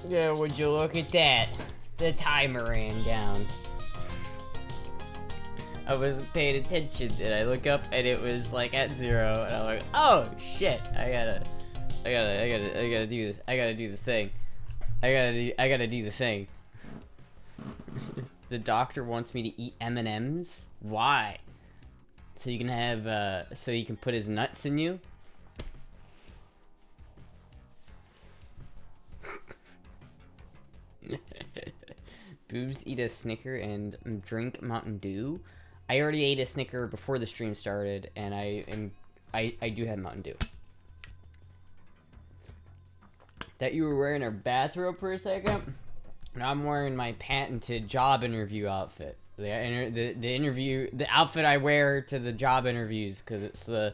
Yeah, would you look at that? The timer ran down. I wasn't paying attention, and I look up, and it was like at 0, and I'm like, oh shit! I gotta do this. I gotta do the thing. I gotta do the thing. The doctor wants me to eat M&Ms. Why? So you can have, so he can put his nuts in you. Boobs eat a Snicker and drink Mountain Dew. I already ate a Snicker before the stream started, and I do have Mountain Dew. That you were wearing a bathrobe for a second? Now I'm wearing my patented job interview outfit. The outfit I wear to the job interviews, because it's the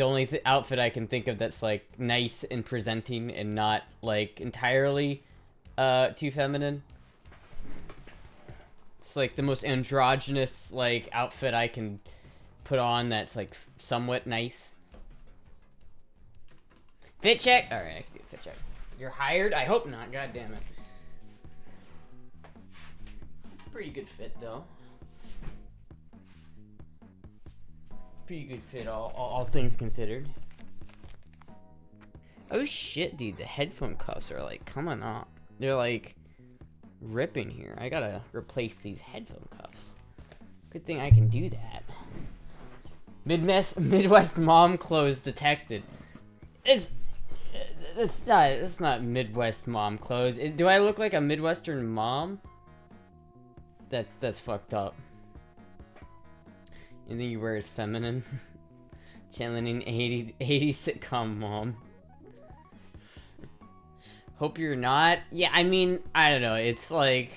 only outfit I can think of that's like nice and presenting and not like entirely too feminine. It's like the most androgynous like outfit I can put on that's like somewhat nice. Fit check? Alright, I can do a fit check. You're hired? I hope not, god damn it. Pretty good fit though. Pretty good fit, all things considered. Oh shit, dude, the headphone cuffs are like coming off. They're like ripping here. I gotta replace these headphone cuffs. Good thing I can do that. Midwest mom clothes detected. It's not Midwest mom clothes. Do I look like a Midwestern mom? That's fucked up. Anything you wear is feminine. Channeling 80 sitcom mom. Hope you're not. Yeah, I mean, I don't know. It's like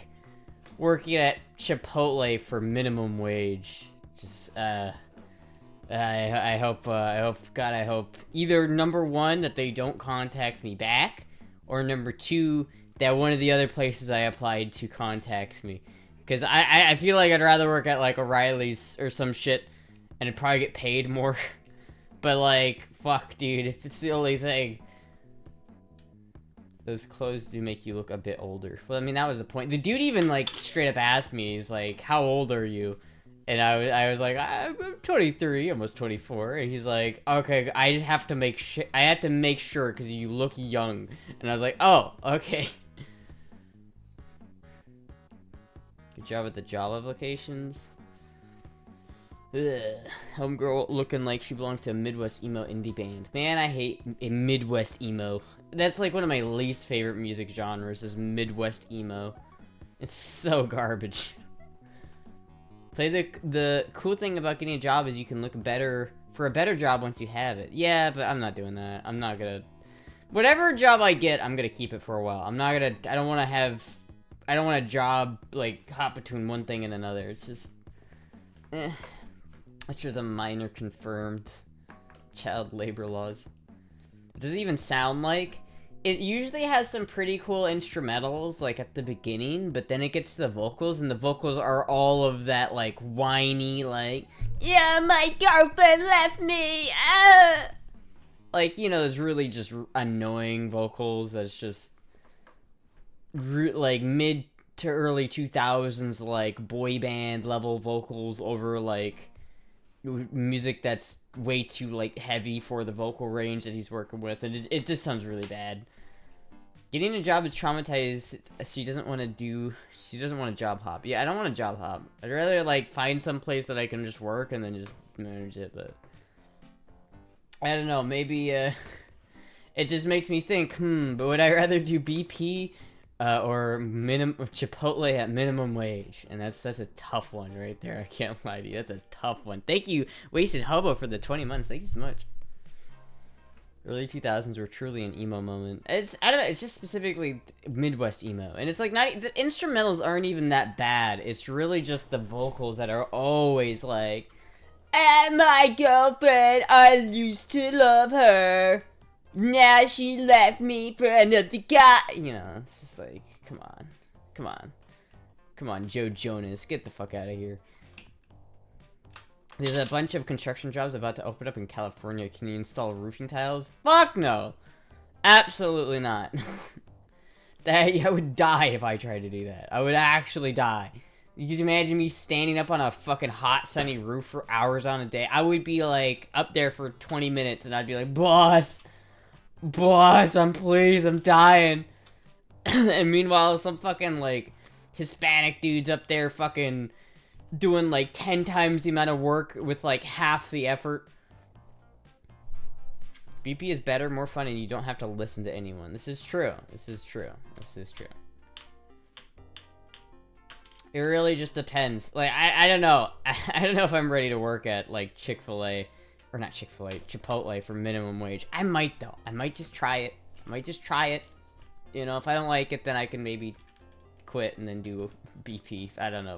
working at Chipotle for minimum wage. Just I hope either number one that they don't contact me back, or number two that one of the other places I applied to contacts me. Because I feel like I'd rather work at like O'Reilly's or some shit and I'd probably get paid more. But like, fuck dude, if it's the only thing. Those clothes do make you look a bit older. Well, I mean, that was the point. The dude even like straight up asked me, he's like, how old are you? And I was like, I'm 23, almost 24. And he's like, okay, I have to make sure because you look young. And I was like, oh, okay. Good job at the job applications. Ugh. Homegirl looking like she belongs to a Midwest emo indie band. Man, I hate a Midwest emo. That's like one of my least favorite music genres is Midwest emo. It's so garbage. The cool thing about getting a job is you can look better for a better job once you have it. Yeah, but I'm not doing that. I'm not gonna... Whatever job I get, I'm gonna keep it for a while. I'm not gonna... I don't want a job, like, hop between one thing and another. It's just... It's just a minor confirmed child labor laws. What does it even sound like? It usually has some pretty cool instrumentals, like, at the beginning, but then it gets to the vocals, and the vocals are all of that, like, whiny, like, yeah, my girlfriend left me, ah! Like, you know, those really just annoying vocals that's just, like, mid to early 2000s, like, boy band level vocals over, like, music that's way too, like, heavy for the vocal range that he's working with, and it just sounds really bad. Getting a job is traumatized. She doesn't want to job hop. Yeah, I don't want to job hop. I'd rather, like, find some place that I can just work and then just manage it, but... I don't know, maybe, it just makes me think, but would I rather do BP, or Chipotle at minimum wage? And that's a tough one right there, I can't lie to you, that's a tough one. Thank you, Wasted Hobo, for the 20 months, thank you so much. Early 2000s were truly an emo moment. I don't know, it's just specifically Midwest emo. And it's like, the instrumentals aren't even that bad. It's really just the vocals that are always like, and my girlfriend, I used to love her. Now she left me for another guy. You know, it's just like, come on. Come on. Come on, Joe Jonas, get the fuck out of here. There's a bunch of construction jobs about to open up in California. Can you install roofing tiles? Fuck no! Absolutely not. I would die if I tried to do that. I would actually die. You can imagine me standing up on a fucking hot, sunny roof for hours on a day. I would be, like, up there for 20 minutes, and I'd be like, boss, I'm dying. And meanwhile, some fucking, like, Hispanic dude's up there fucking doing, like, 10 times the amount of work with, like, half the effort. BP is better, more fun, and you don't have to listen to anyone. This is true. This is true. This is true. It really just depends. Like, I don't know. I don't know if I'm ready to work at, like, Chick-fil-A. Or not Chick-fil-A. Chipotle for minimum wage. I might, though. I might just try it. You know, if I don't like it, then I can maybe quit and then do BP. I don't know.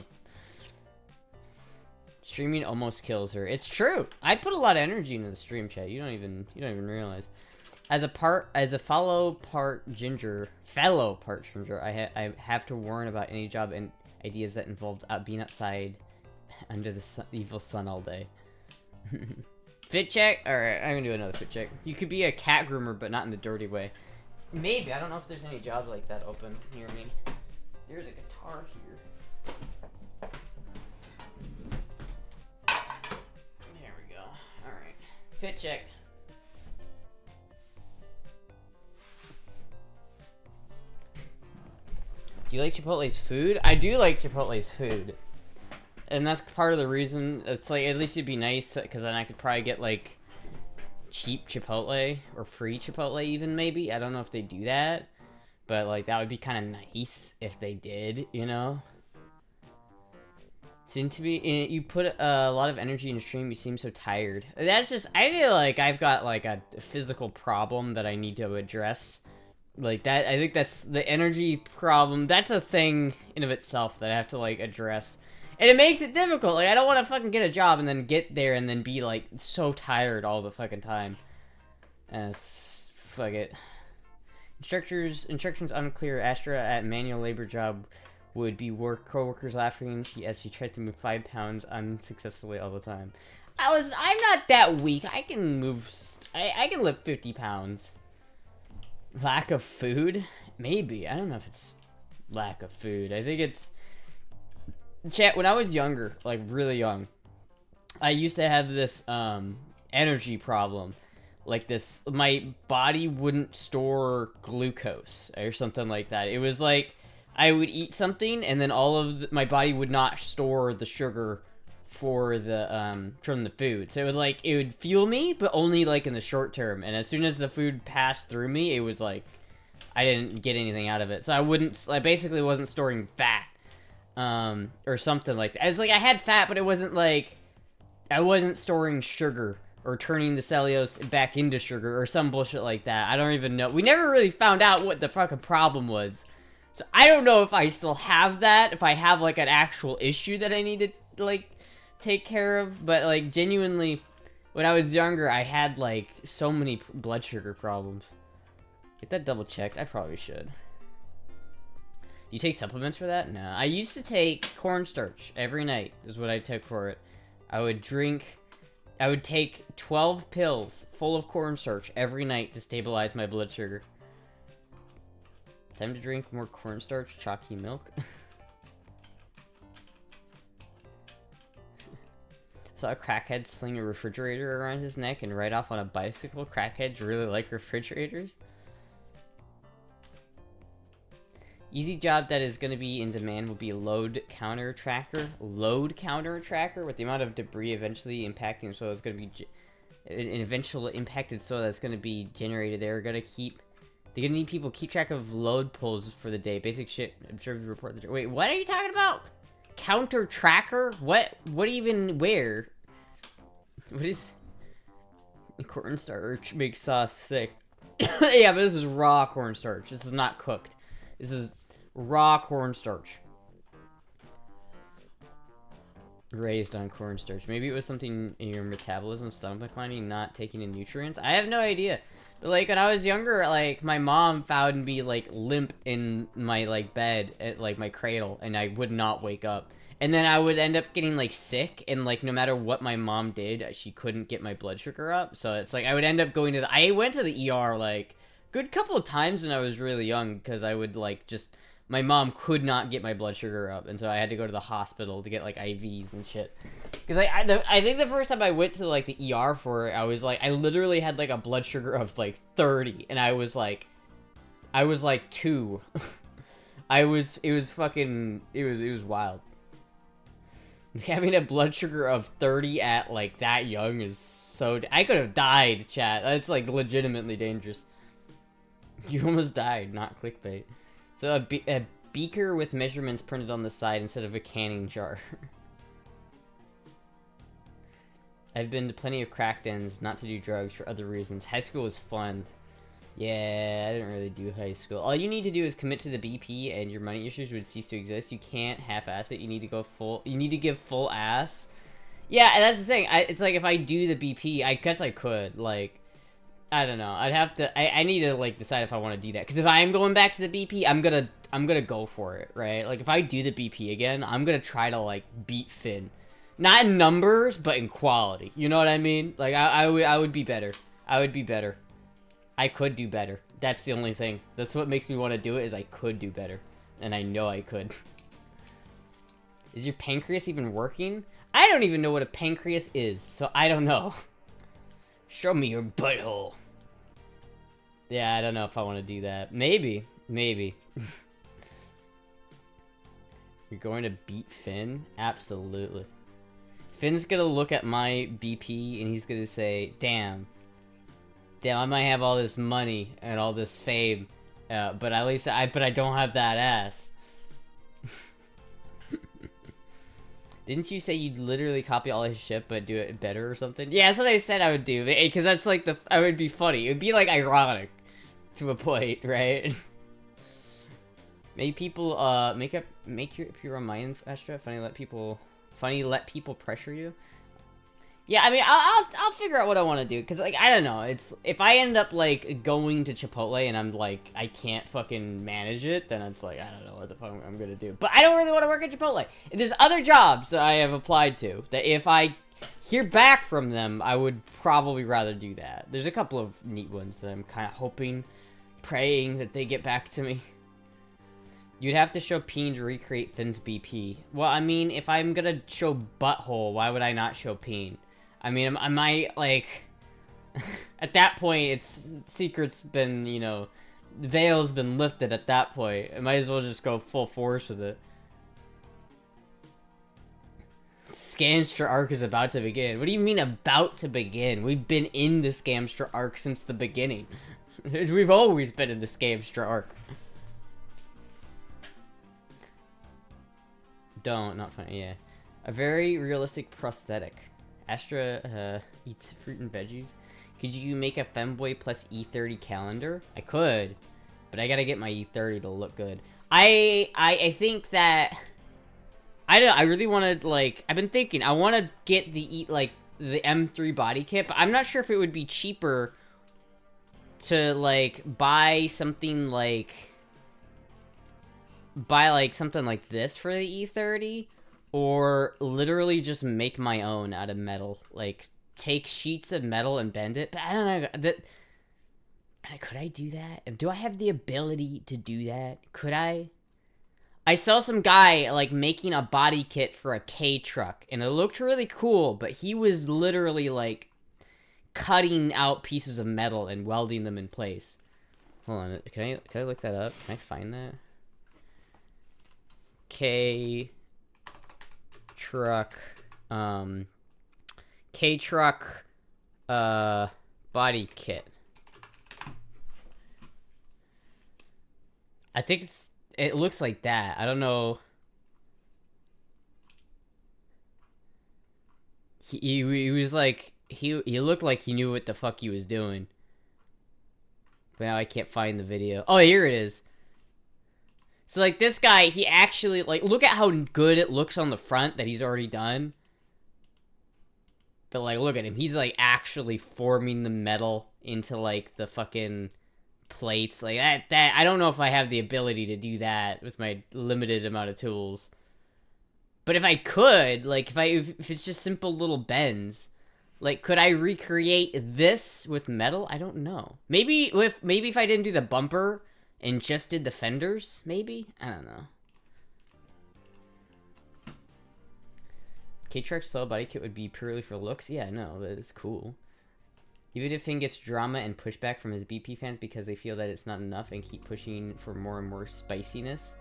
Streaming almost kills her. It's true. I put a lot of energy into the stream chat. You don't even realize. As a fellow part ginger, I have to warn about any job and ideas that involved being outside under the evil sun all day. Fit check? Alright, I'm gonna do another fit check. You could be a cat groomer, but not in the dirty way. Maybe. I don't know if there's any jobs like that open near me. There's a guitar here. There we go. Alright. Fit check. Do you like Chipotle's food? I do like Chipotle's food. And that's part of the reason. It's like, at least it'd be nice, because then I could probably get, like, cheap Chipotle, or free Chipotle even, maybe. I don't know if they do that. But, like, that would be kind of nice if they did, you know? Seem to be, you put a lot of energy in the stream, you seem so tired. That's just, I feel like I've got, like, a physical problem that I need to address. Like, that, I think that's the energy problem. That's a thing in of itself that I have to, like, address. And it makes it difficult. Like, I don't want to fucking get a job and then get there and then be, like, so tired all the fucking time. Fuck it. Instructions unclear. Astra at manual labor job would be co-workers laughing as she tries to move 5 pounds unsuccessfully all the time. I'm not that weak. I can move, I can lift 50 pounds. Lack of food? Maybe. I don't know if it's lack of food. I think it's... Chat, when I was younger, like really young, I used to have this energy problem. Like this, my body wouldn't store glucose or something like that. It was like, I would eat something and then my body would not store the sugar for the, from the food. So it was like, it would fuel me, but only like in the short term. And as soon as the food passed through me, it was like, I didn't get anything out of it. So I basically wasn't storing fat, or something like that. It's like, I had fat, but it wasn't like, I wasn't storing sugar or turning the cellulose back into sugar or some bullshit like that. I don't even know. We never really found out what the fucking problem was. So I don't know if I still have that, if I have like an actual issue that I need to like take care of, but like genuinely when I was younger I had like so many blood sugar problems. Get that double checked. I probably should. Do you take supplements for that? No. I used to take cornstarch every night is what I took for it. I would take 12 pills full of cornstarch every night to stabilize my blood sugar. Time to drink more cornstarch chalky milk. Saw a crackhead sling a refrigerator around his neck and ride off on a bicycle. Crackheads really like refrigerators. Easy job that is going to be in demand would be a load counter tracker. Load counter tracker with the amount of debris eventually impacting soil is going to be an eventual impacted soil that's going to be generated. They're going to need people keep track of load pulls for the day. Basic shit. Observe the report. Wait, what are you talking about? Counter tracker? What even, where? What is cornstarch makes sauce thick? Yeah, but this is raw cornstarch. This is not cooked. This is raw cornstarch. Raised on cornstarch. Maybe it was something in your metabolism, stomach lining, not taking in nutrients. I have no idea. But like when I was younger, like my mom found me like limp in my like bed at like my cradle, and I would not wake up. And then I would end up getting like sick, and like no matter what my mom did, she couldn't get my blood sugar up. So it's like I would end up going to I went to the ER like good couple of times when I was really young, because I would like just my mom could not get my blood sugar up, and so I had to go to the hospital to get like IVs and shit. Because I think the first time I went to like the ER for it, I was like, I literally had like a blood sugar of like 30, and I was like 2. it was wild. Having a blood sugar of 30 at like that young is so. I could have died, chat. That's like legitimately dangerous. You almost died, not clickbait. So a beaker with measurements printed on the side instead of a canning jar. I've been to plenty of crack dens, not to do drugs for other reasons. High school was fun. Yeah, I didn't really do high school. All you need to do is commit to the BP and your money issues would cease to exist. You can't half-ass it. You need to go full. You need to give full ass. Yeah, and that's the thing. It's like if I do the BP, I guess I could. Like, I don't know. I'd have to. I need to like decide if I want to do that. Because if I am going back to the BP, I'm gonna go for it, right? Like if I do the BP again, I'm gonna try to like beat Finn, not in numbers, but in quality. You know what I mean? Like I would be better. I would be better. I could do better. That's the only thing. That's what makes me want to do it, is I could do better. And I know I could. Is your pancreas even working? I don't even know what a pancreas is, so I don't know. Show me your butthole. Yeah, I don't know if I want to do that. Maybe. Maybe. You're going to beat Finn? Absolutely. Finn's gonna look at my BP and he's gonna say, damn, I might have all this money and all this fame, but at least I don't have that ass. Didn't you say you'd literally copy all his shit but do it better or something? Yeah, that's what I said I would do, because that's like I would be funny. It would be like ironic to a point, right? Maybe people make your mind, Astra. Funny let people pressure you. Yeah, I mean, I'll figure out what I want to do, because, like, I don't know, it's, if I end up, like, going to Chipotle and I'm, like, I can't fucking manage it, then it's, like, I don't know what the fuck I'm gonna do. But I don't really want to work at Chipotle. There's other jobs that I have applied to, that if I hear back from them, I would probably rather do that. There's a couple of neat ones that I'm kind of hoping, praying that they get back to me. You'd have to show peen to recreate Finn's BP. Well, I mean, if I'm gonna show butthole, why would I not show peen? I mean, I might, like, at that point, secret's been, you know, the veil's been lifted at that point. I might as well just go full force with it. Scamster arc is about to begin. What do you mean about to begin? We've been in the Scamster arc since the beginning. We've always been in the Scamster arc. Not funny, yeah. A very realistic prosthetic. Astra eats fruit and veggies. Could you make a femboy plus E30 calendar? I could, but I gotta get my E30 to look good. I think that I really want to, like, I've been thinking I want to get the the M3 body kit, but I'm not sure if it would be cheaper to like buy something like something like this for the E30. Or literally just make my own out of metal. Like, take sheets of metal and bend it. But I don't know. Could I do that? Do I have the ability to do that? Could I? I saw some guy, like, making a body kit for a K truck. And it looked really cool. But he was literally, like, cutting out pieces of metal and welding them in place. Hold on. Can I look that up? Can I find that? K-Truck, body kit. I think it looks like that. I don't know. He was like, he looked like he knew what the fuck he was doing. But now I can't find the video. Oh, here it is. So, like, this guy, he actually, like, look at how good it looks on the front that he's already done. But, like, look at him. He's, like, actually forming the metal into, like, the fucking plates. Like, that I don't know if I have the ability to do that with my limited amount of tools. But if I could, like, if it's just simple little bends, Like, could I recreate this with metal? I don't know. Maybe if I didn't do the bumper and just did the fenders, maybe? I don't know. K-Truck's slow body kit would be purely for looks? Yeah, no, but it's cool. Even if Finn gets drama and pushback from his BP fans because they feel that it's not enough and keep pushing for more and more spiciness.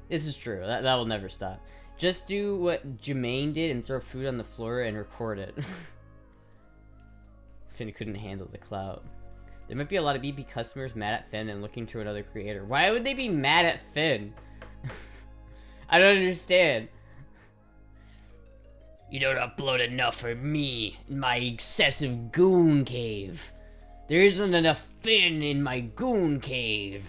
This is true. That will never stop. Just do what Jermaine did and throw food on the floor and record it. Finn couldn't handle the clout. There might be a lot of BP customers mad at Finn and looking to another creator. Why would they be mad at Finn? I don't understand. You don't upload enough for me in my excessive goon cave. There isn't enough Finn in my goon cave.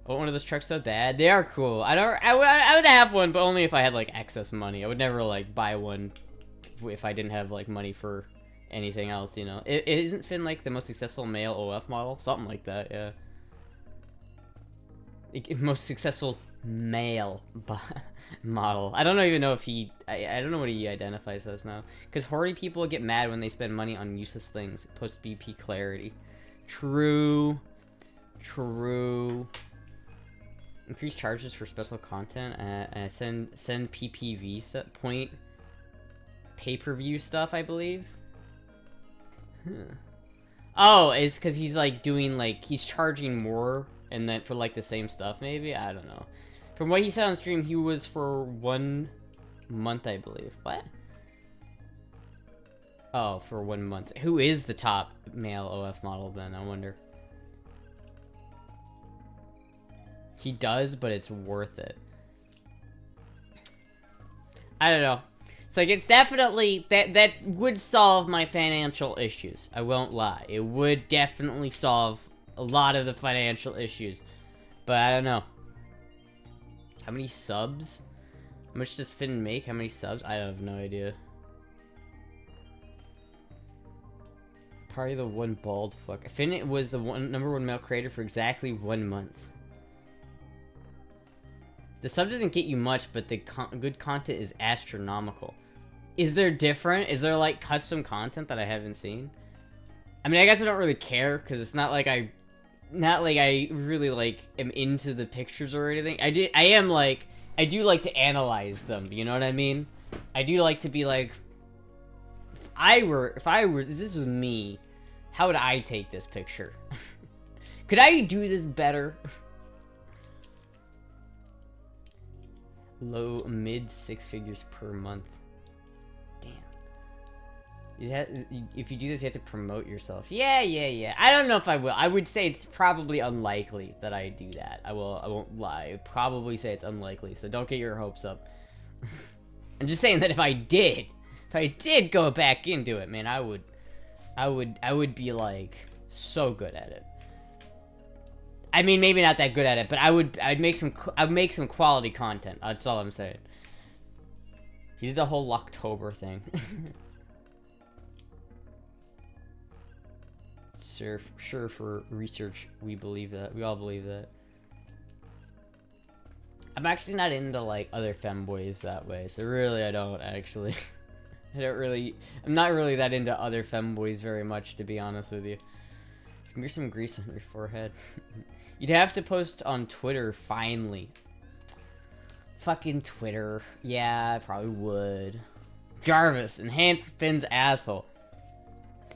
Oh, one of those trucks so bad. They are cool. I would have one, but only if I had like excess money. I would never like buy one if I didn't have like money for anything else, you know. Isn't Finn like the most successful male OF model? Something like that, yeah. Most successful male model. I don't even know if he... I don't know what he identifies as now. Because horny people get mad when they spend money on useless things. Post BP clarity. True. True. Increase charges for special content. And send PPV point pay-per-view stuff, I believe. Huh. Oh, it's because he's like doing like... He's charging more... And then for like the same stuff, maybe? I don't know. From what he said on stream, he was for 1 month, I believe. What? Oh, for 1 month. Who is the top male OF model then? I wonder. He does, but it's worth it. I don't know. It's like, it's definitely... That would solve my financial issues. I won't lie. It would definitely solve... a lot of the financial issues, but I don't know. How many subs? How much does Finn make? How many subs? I have no idea. Probably the one bald fuck. Finn was the #1 male creator for exactly 1 month. The sub doesn't get you much, but the good content is astronomical. Is there different? Is there like custom content that I haven't seen? I mean, I guess I don't really care because it's not like I really like am into the pictures or anything. I do like to analyze them, you know what I mean? I do like to be like, if this was me, how would I take this picture? Could I do this better? Low, mid 6 figures per month. If you do this, you have to promote yourself. Yeah. I don't know if I will. I would say it's probably unlikely that I do that. I won't lie. I would probably say it's unlikely, so don't get your hopes up. I'm just saying that if I did go back into it, man, I would be like so good at it. I mean, maybe not that good at it, but I'd make some quality content. That's all I'm saying. He did the whole October thing. Sure, for research, we believe that. We all believe that. I'm actually not into, like, other femboys that way, so really I don't, actually. I'm not really that into other femboys very much, to be honest with you. Give me some grease on your forehead. You'd have to post on Twitter, finally. Fucking Twitter. Yeah, I probably would. Jarvis, enhance Finn's asshole.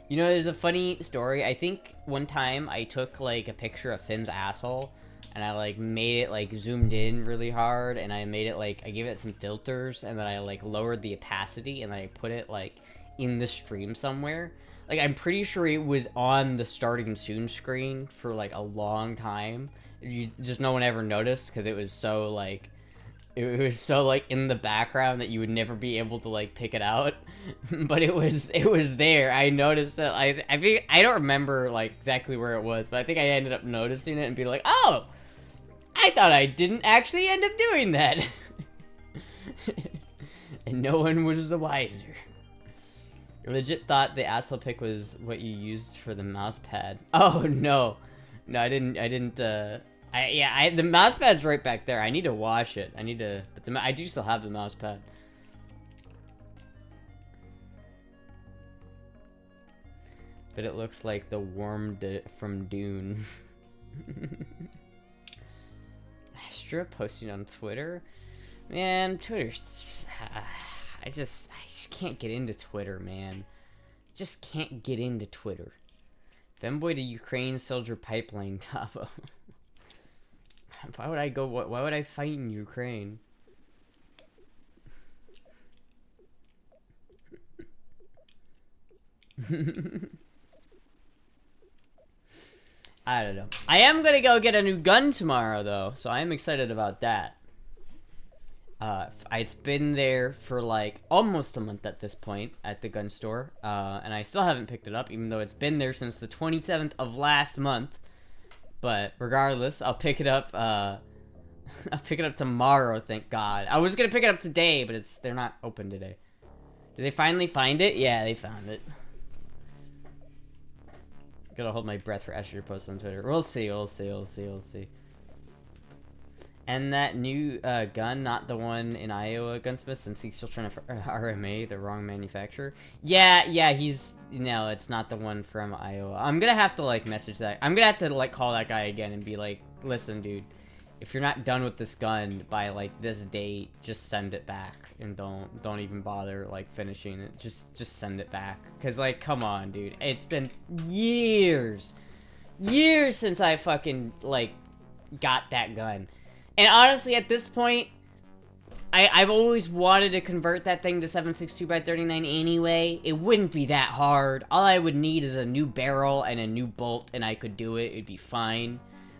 You know, there's a funny story. I think one time I took, like, a picture of Finn's asshole, and I, like, made it, like, zoomed in really hard, and I made it, like, I gave it some filters, and then I, like, lowered the opacity, and then I put it, like, in the stream somewhere. Like, I'm pretty sure it was on the starting soon screen for, like, a long time. Just no one ever noticed, because it was so, like... It was so, like, in the background that you would never be able to, like, pick it out. But it was there. I noticed it. I think, I don't remember, like, exactly where it was, but I think I ended up noticing it and be like, oh! I thought I didn't actually end up doing that. And no one was the wiser. I legit thought the asshole pick was what you used for the mouse pad. Oh, no. No, I didn't, the mouse pad's right back there. I need to wash it. But I do still have the mouse pad. But it looks like the worm from Dune. Astra posting on Twitter? Man, Twitter's... I just can't get into Twitter, man. Just can't get into Twitter. Femboy to Ukraine soldier pipeline Tavo. Why would I go... Why would I fight in Ukraine? I don't know. I am gonna go get a new gun tomorrow, though, so I am excited about that. It's been there for like almost a month at this point at the gun store, and I still haven't picked it up, even though it's been there since the 27th of last month. But regardless, I'll pick it up. I'll pick it up tomorrow. Thank God. I was gonna pick it up today, but they're not open today. Did they finally find it? Yeah, they found it. Gotta hold my breath for Asher to post on Twitter. We'll see. And that new gun, not the one in Iowa, Gunsmith, since he's still trying to RMA the wrong manufacturer. Yeah, he's... No, it's not the one from Iowa. I'm gonna have to, like, message that. I'm gonna have to, like, call that guy again and be like, listen, dude, if you're not done with this gun by, like, this date, just send it back. And don't even bother, like, finishing it. Just send it back. Because, like, come on, dude. It's been years since I fucking, like, got that gun. And honestly, at this point, I've always wanted to convert that thing to 7.62x39 anyway. It wouldn't be that hard. All I would need is a new barrel and a new bolt, and I could do it. It'd be fine,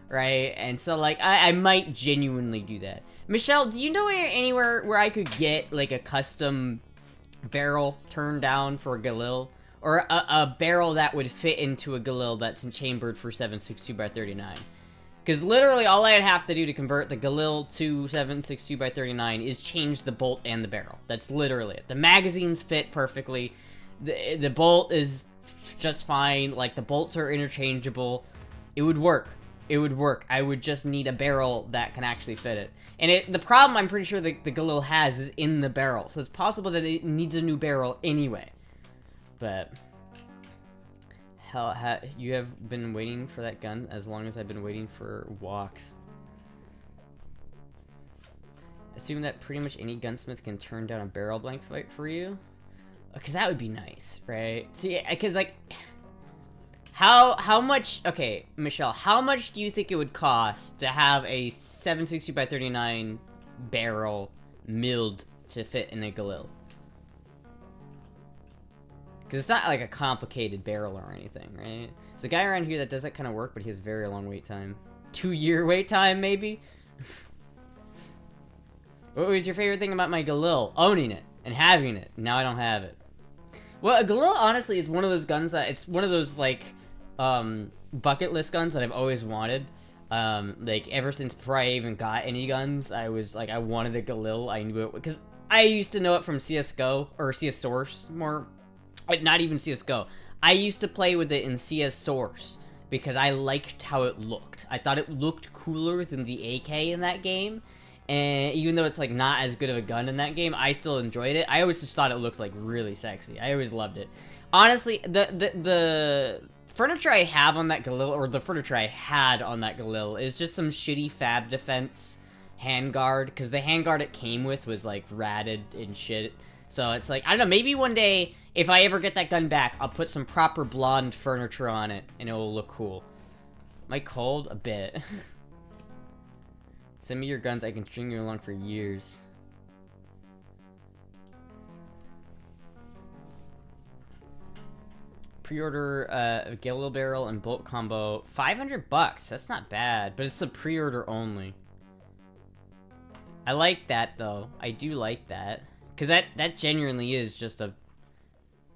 right? And so, like, I might genuinely do that. Michelle, do you know anywhere where I could get, like, a custom barrel turned down for a Galil? Or a barrel that would fit into a Galil that's chambered for 7.62x39? Because literally all I'd have to do to convert the Galil to 7.62x39 is change the bolt and the barrel. That's literally it. The magazines fit perfectly. The bolt is just fine. Like, the bolts are interchangeable. It would work. It would work. I would just need a barrel that can actually fit it. And the problem I'm pretty sure the Galil has is in the barrel. So it's possible that it needs a new barrel anyway. But... Hell, you have been waiting for that gun as long as I've been waiting for walks. Assume that pretty much any gunsmith can turn down a barrel blank fight for you? Because that would be nice, right? See, because, like... How much... Okay, Michelle, how much do you think it would cost to have a 7.62x39 barrel milled to fit in a Galil? Because it's not like a complicated barrel or anything, right? There's a guy around here that does that kind of work, but he has very long wait time. 2-year wait time, maybe? What was your favorite thing about my Galil? Owning it and having it. Now I don't have it. Well, a Galil, honestly, is one of those guns that... It's one of those, like, bucket list guns that I've always wanted. Like, ever since before I even got any guns, I was, like, I wanted a Galil. I knew it... Because I used to know it from CSGO, or CS Source, more... Not even CSGO. I used to play with it in CS Source because I liked how it looked. I thought it looked cooler than the AK in that game. And even though it's, like, not as good of a gun in that game, I still enjoyed it. I always just thought it looked, like, really sexy. I always loved it. Honestly, the furniture I have on that Galil, or the furniture I had on that Galil, is just some shitty Fab Defense handguard. Because the handguard it came with was, like, ratted and shit. So it's like, I don't know, maybe one day... If I ever get that gun back, I'll put some proper blonde furniture on it, and it will look cool. Am I cold? A bit. Send me your guns, I can string you along for years. Pre-order a Galil barrel and bolt combo. $500 bucks, that's not bad, but it's a pre-order only. I like that, though. I do like that. Because that genuinely is just a...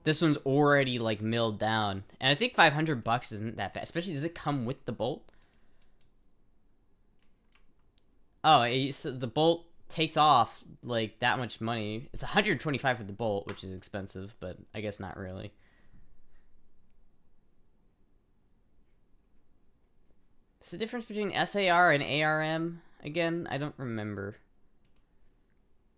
This one's already, like, milled down. And I think $500 bucks isn't that bad. Especially, does it come with the bolt? Oh, so the bolt takes off, like, that much money. It's $125 for the bolt, which is expensive, but I guess not really. What's the difference between SAR and ARM? Again, I don't remember.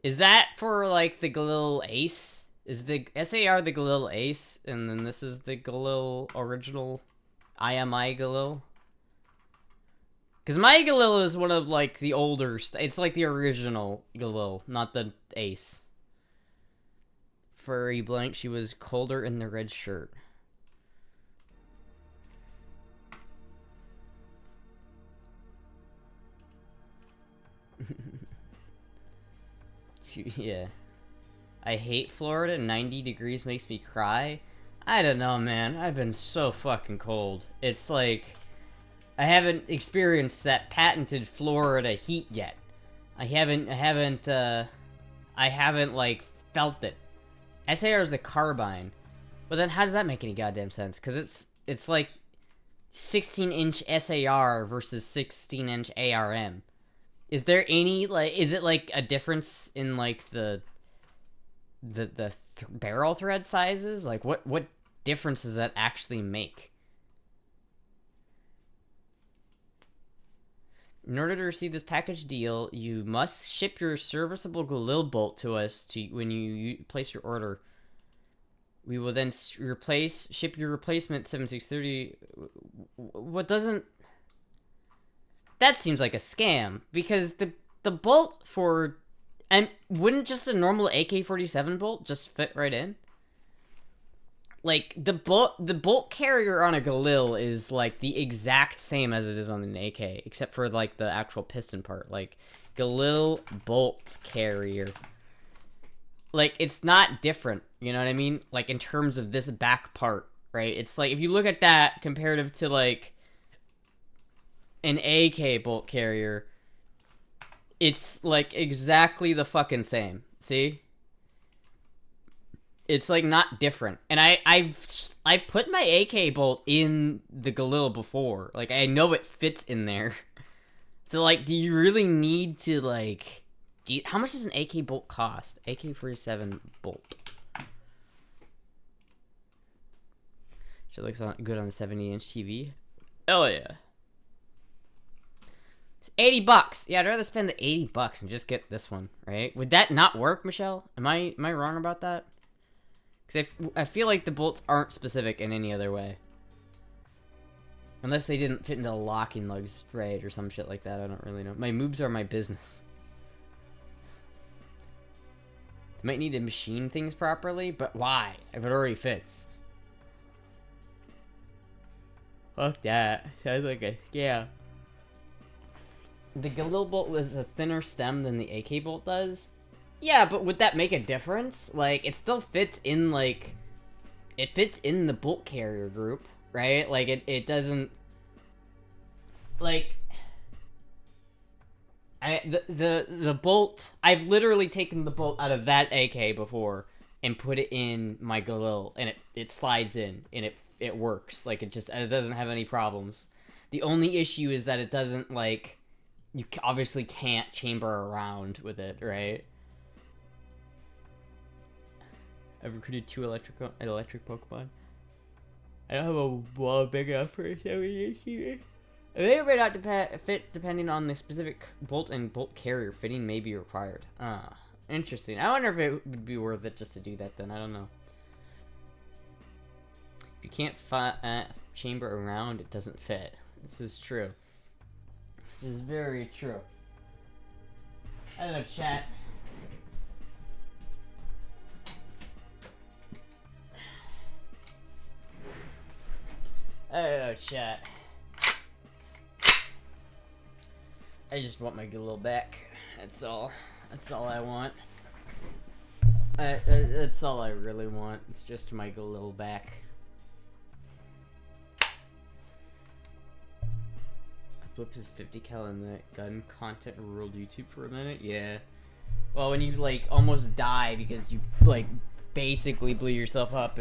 Is that for, like, the Galil Ace? Is the SAR the Galil Ace, and then this is the Galil original IMI Galil? Because my Galil is one of, like, the older... It's like the original Galil, not the Ace. Furry blank, she was colder in the red shirt. Yeah. I hate Florida. 90 degrees makes me cry. I don't know, man. I've been so fucking cold. It's like... I haven't experienced that patented Florida heat yet. I haven't, like, felt it. SAR is the carbine. But then how does that make any goddamn sense? Because it's like 16-inch SAR versus 16-inch ARM. Is there any, like, is it, like, a difference in, like, the barrel thread sizes? Like, what difference does that actually make? In order to receive this package deal, you must ship your serviceable Galil bolt to us when you place your order. We will then ship your replacement 7630. What doesn't... That seems like a scam, because the bolt for... And wouldn't just a normal AK-47 bolt just fit right in? Like, the bolt carrier on a Galil is, like, the exact same as it is on an AK, except for, like, the actual piston part. Like, Galil bolt carrier. Like, it's not different, you know what I mean? Like, in terms of this back part, right? It's like, if you look at that comparative to, like, an AK bolt carrier, it's, like, exactly the fucking same. See? It's, like, not different. And I've put my AK bolt in the Galil before. Like, I know it fits in there. So, like, do you really need to, like... how much does an AK bolt cost? AK-47 bolt. She looks good on a 70-inch TV. Hell yeah. $80. Yeah, I'd rather spend the $80 and just get this one, right? Would that not work, Michelle? Am I wrong about that? Because I feel like the bolts aren't specific in any other way. Unless they didn't fit into a locking lugs right or some shit like that. I don't really know. My moves are my business. Might need to machine things properly, but why? If it already fits. Fuck that. Sounds like a scam. The Galil bolt was a thinner stem than the AK bolt does. Yeah, but would that make a difference? Like, it still fits in, like... It fits in the bolt carrier group, right? Like, it doesn't... Like... The bolt... I've literally taken the bolt out of that AK before and put it in my Galil, and it slides in, and it works. Like, it doesn't have any problems. The only issue is that it doesn't, like... You obviously can't chamber around with it, right? I've recruited 2 electric Pokemon. I don't have a wall big enough for a 70-inch TV. It may or may not fit depending on the specific bolt and bolt carrier. Fitting may be required. Ah, interesting. I wonder if it would be worth it just to do that then. I don't know. If you can't chamber around, it doesn't fit. This is true. This is very true. I don't know, chat. I don't know, chat. I just want my Galil back. That's all. That's all I want. That's all I really want. It's just my Galil back. Flip his 50 cal in the gun content ruled YouTube for a minute. Yeah. Well, when you like almost die because you like basically blew yourself up,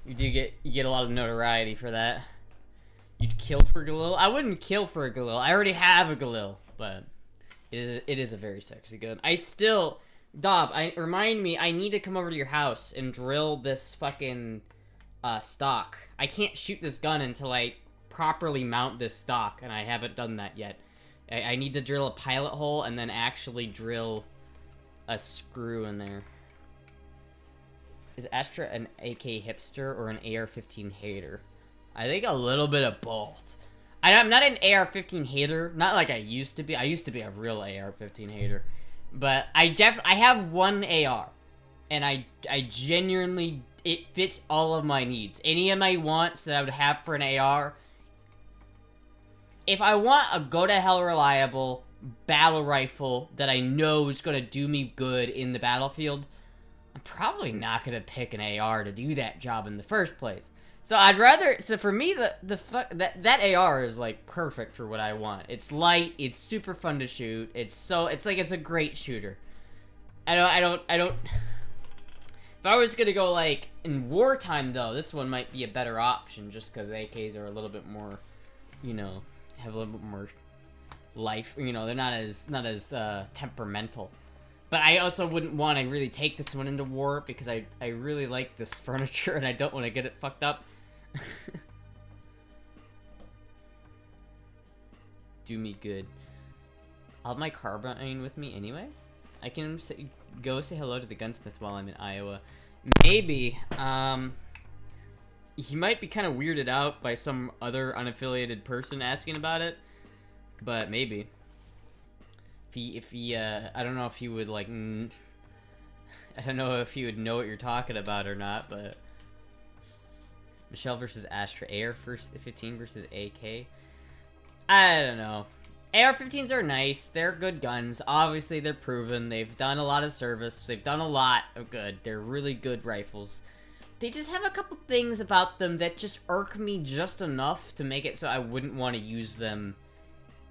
you get a lot of notoriety for that. You'd kill for Galil? I wouldn't kill for a Galil. I already have a Galil, but it is a very sexy gun. I still, Dob, remind me. I need to come over to your house and drill this fucking stock. I can't shoot this gun until I properly mount this stock, and I haven't done that yet. I need to drill a pilot hole and then actually drill a screw in there. Is Astra an AK hipster or an AR-15 hater? I think a little bit of both. I'm not an AR-15 hater, not like I used to be. I used to be a real AR-15 hater, but I have one AR, and I genuinely, it fits all of my needs. Any of my wants that I would have for an AR. If I want a go-to-hell reliable battle rifle that I know is gonna do me good in the battlefield, I'm probably not gonna pick an AR to do that job in the first place. So I'd rather, so for me, that AR is like perfect for what I want. It's light, it's super fun to shoot, it's like it's a great shooter. I don't, if I was gonna go like in wartime though, this one might be a better option just because AKs are a little bit more, you know, have a little bit more life, you know, they're not as temperamental. But I also wouldn't want to really take this one into war because I really like this furniture and I don't want to get it fucked up. Do me good. I'll have my carbine with me anyway. I can go say hello to the gunsmith while I'm in Iowa. Maybe. He might be kind of weirded out by some other unaffiliated person asking about it, but maybe. If he, I don't know if he would like. I don't know if he would know what you're talking about or not, but. Michelle versus Astra, AR-15 versus AK. I don't know. AR-15s are nice. They're good guns. Obviously, they're proven. They've done a lot of service. They've done a lot of good. They're really good rifles. They just have a couple things about them that just irk me just enough to make it so I wouldn't want to use them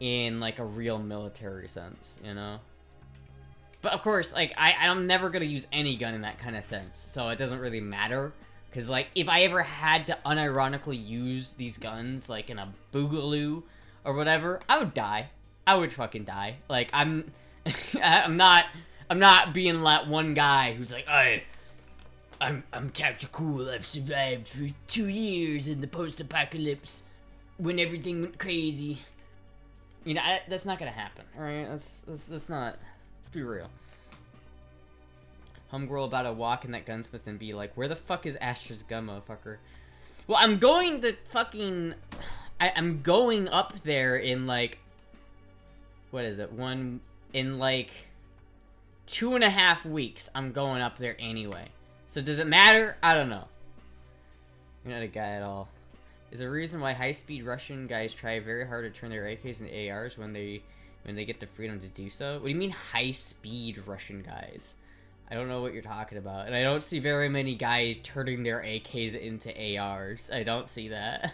in, like, a real military sense, you know? But, of course, like, I'm never gonna use any gun in that kind of sense, so it doesn't really matter. Because, like, if I ever had to unironically use these guns, like, in a boogaloo or whatever, I would die. I would fucking die. Like, I'm not being that one guy who's like, I'm tactical, I've survived for 2 years in the post-apocalypse when everything went crazy. You know, that's not gonna happen, alright? Let's be real. Homegirl about to walk in that gunsmith and be like, where the fuck is Astra's gun, motherfucker? Well, I'm going to fucking... I'm going up there in, like... What is it? In, like... 2.5 weeks, I'm going up there anyway. So does it matter? I don't know. You're not a guy at all. There's a reason why high-speed Russian guys try very hard to turn their AKs into ARs when they get the freedom to do so. What do you mean high-speed Russian guys? I don't know what you're talking about. And I don't see very many guys turning their AKs into ARs. I don't see that.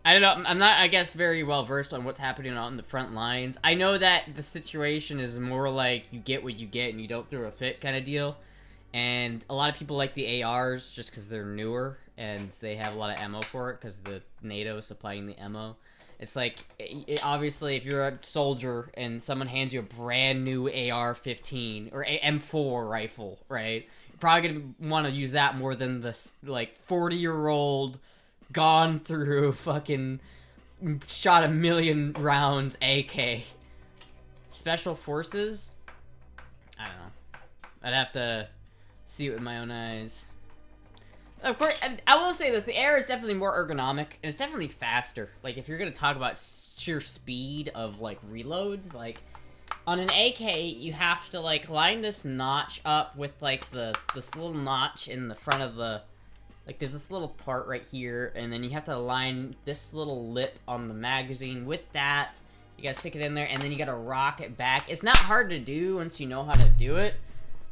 I don't know. I'm not, I guess, very well versed on what's happening on the front lines. I know that the situation is more like you get what you get and you don't throw a fit kind of deal. And a lot of people like the ARs just because they're newer and they have a lot of ammo for it because the NATO is supplying the ammo. It's like, obviously, if you're a soldier and someone hands you a brand new AR-15 or M4 rifle, right? You're probably going to want to use that more than the, like, 40-year-old, gone through, fucking, shot 1 million rounds AK. Special Forces? I don't know. I'd have to see it with my own eyes. Of course, I will say this, the AR is definitely more ergonomic, and it's definitely faster. Like, if you're gonna talk about sheer speed of, like, reloads, like, on an AK, you have to, like, line this notch up with, like, this little notch in the front of the, like, there's this little part right here, and then you have to align this little lip on the magazine with that. You gotta stick it in there, and then you gotta rock it back. It's not hard to do once you know how to do it.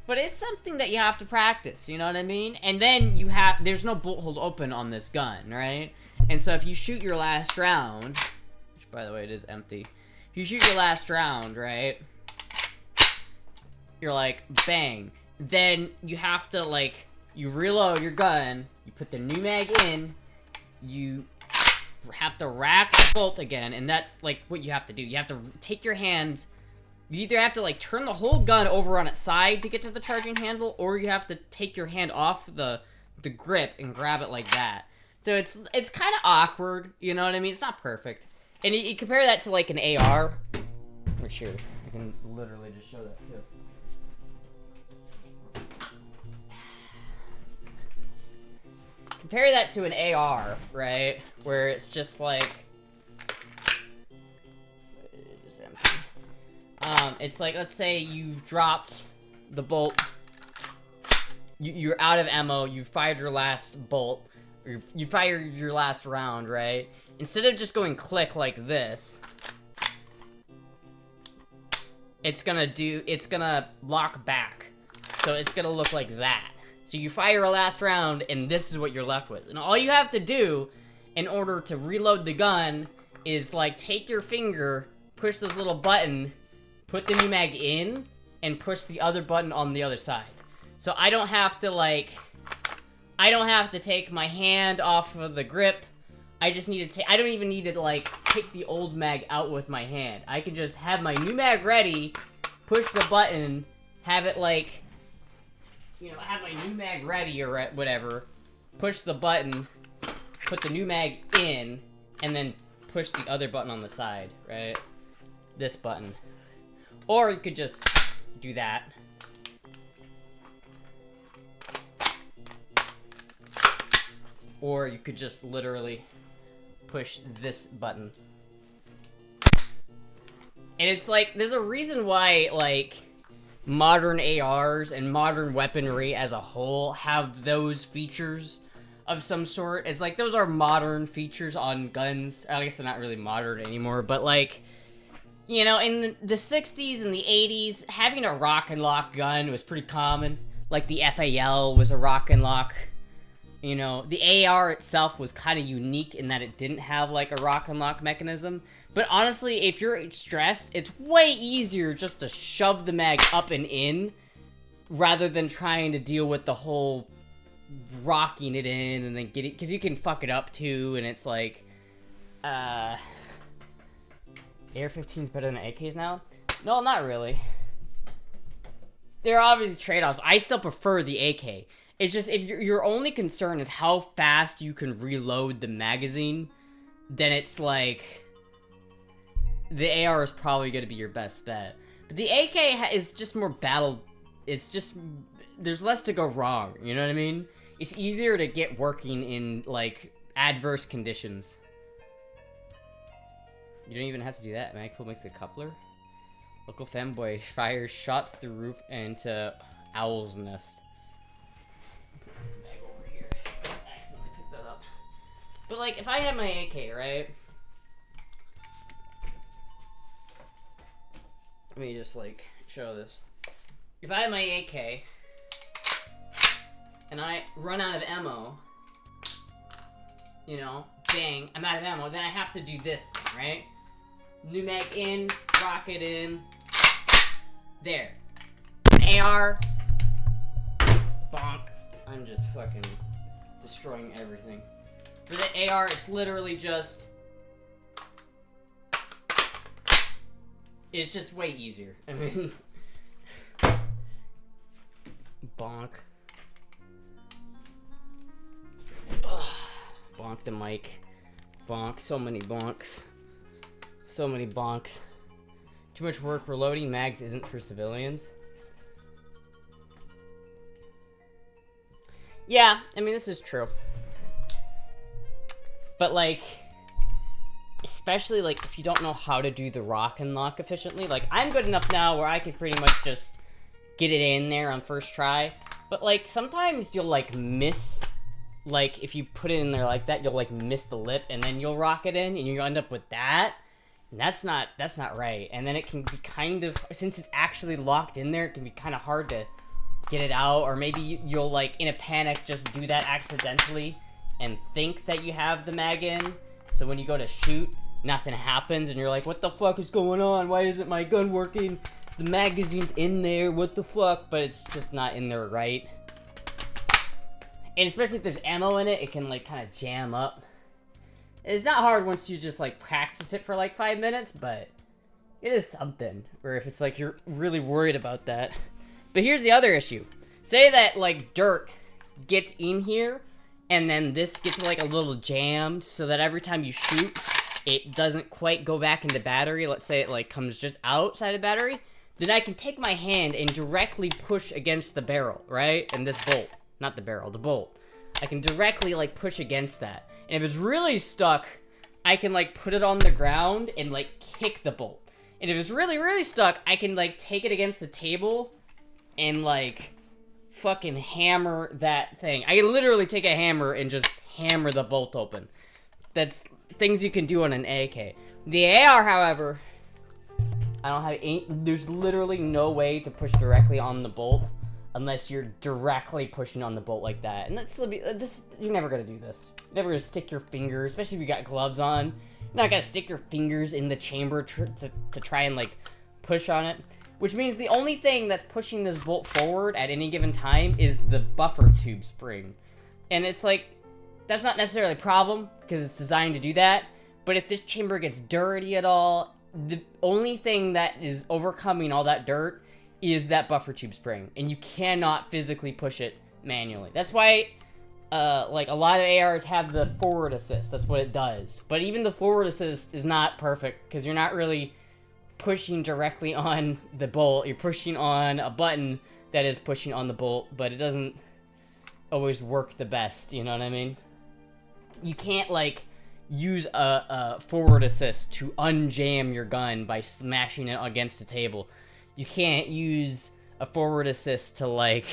But it's something that you have to practice, you know what I mean? And then there's no bolt hold open on this gun, right? And so if you shoot your last round, which by the way, it is empty. If you shoot your last round, right? You're like, bang. Then you have to, like, you reload your gun, you put the new mag in, you have to rack the bolt again, and that's, like, what you have to do. You have to take your hands... You either have to, like, turn the whole gun over on its side to get to the charging handle, or you have to take your hand off the grip and grab it like that. So it's kind of awkward, you know what I mean? It's not perfect. And you compare that to, like, an AR. Which here, I can literally just show that, too. compare that to an AR, right? Where it's just like... Just empty. It's like, let's say you've dropped the bolt. You're out of ammo, you fired your last bolt. Or you fired your last round, right? Instead of just going click like this... It's gonna lock back. So it's gonna look like that. So you fire a last round, and this is what you're left with. And all you have to do, in order to reload the gun, is, like, take your finger, push this little button, put the new mag in, and push the other button on the other side. So I don't have to, like... I don't have to take my hand off of the grip. I just need to take... I don't even need to, like, take the old mag out with my hand. I can just have my new mag ready, push the button, have it, like... You know, have my new mag ready or whatever, push the button, put the new mag in, and then push the other button on the side, right? This button. Or you could just do that. Or you could just literally push this button. And it's like, there's a reason why, like, modern ARs and modern weaponry as a whole have those features of some sort. It's like, those are modern features on guns. I guess they're not really modern anymore, but like, you know, in the 60s and the 80s, having a rock and lock gun was pretty common. Like, the FAL was a rock and lock. You know, the AR itself was kind of unique in that it didn't have, like, a rock and lock mechanism. But honestly, if you're stressed, it's way easier just to shove the mag up and in, rather than trying to deal with the whole rocking it in and then getting... Because you can fuck it up, too, and it's like... AR-15's better than AKs now? No, not really. There are obviously trade-offs. I still prefer the AK. It's just, if your only concern is how fast you can reload the magazine, then it's like, the AR is probably going to be your best bet. But the AK is just more battle, it's just, there's less to go wrong, you know what I mean? It's easier to get working in, like, adverse conditions. You don't even have to do that. Magpul makes a coupler. Local femboy fires shots through roof into owl's nest. This bag over here. So I accidentally picked that up. But like, if I had my AK, right? Let me just like show this. If I had my AK and I run out of ammo, you know, bang, I'm out of ammo, then I have to do this thing, right? New mag in, rocket in, there. AR, bonk. I'm just fucking destroying everything. For the AR, it's literally just... It's just way easier. I mean... Bonk. Ugh. Bonk the mic. Bonk. So many bonks. So many bonks. Too much work reloading mags isn't for civilians. Yeah, I mean, this is true. But, like, especially, like, if you don't know how to do the rock and lock efficiently, like, I'm good enough now where I can pretty much just get it in there on first try. But, like, sometimes you'll, like, miss, like, if you put it in there like that, you'll, like, miss the lip, and then you'll rock it in, and you'll end up with that. And that's not right. And then it can be kind of, since it's actually locked in there, it can be kind of hard to get it out, or maybe you'll, like, in a panic, just do that accidentally and think that you have the mag in, so when you go to shoot, nothing happens, and you're like, what the fuck is going on? Why isn't my gun working? The magazine's in there, what the fuck? But it's just not in there right. And especially if there's ammo in it, it can, like, kind of jam up. It's not hard once you just, like, practice it for, like, 5 minutes, but it is something. Or if it's, like, you're really worried about that. But here's the other issue. Say that, like, dirt gets in here, and then this gets, like, a little jammed, so that every time you shoot, it doesn't quite go back into battery. Let's say it, like, comes just outside of battery. Then I can take my hand and directly push against the barrel, right? And this bolt. Not the barrel, the bolt. I can directly, like, push against that. And if it's really stuck, I can, like, put it on the ground and, like, kick the bolt. And if it's really, really stuck, I can, like, take it against the table and, like, fucking hammer that thing. I can literally take a hammer and just hammer the bolt open. That's things you can do on an AK. The AR, however, I don't have any, there's literally no way to push directly on the bolt unless you're directly pushing on the bolt like that. And you're never gonna do this. You're never gonna stick your fingers, especially if you got gloves on. You're not gonna stick your fingers in the chamber to try and, like, push on it. Which means the only thing that's pushing this bolt forward at any given time is the buffer tube spring. And it's like, that's not necessarily a problem, because it's designed to do that. But if this chamber gets dirty at all, the only thing that is overcoming all that dirt is that buffer tube spring. And you cannot physically push it manually. That's why, like, a lot of ARs have the forward assist. That's what it does. But even the forward assist is not perfect, because you're not really pushing directly on the bolt. You're pushing on a button that is pushing on the bolt, but it doesn't always work the best, you know what I mean? You can't, like, use a forward assist to unjam your gun by smashing it against the table. You can't use a forward assist to, like...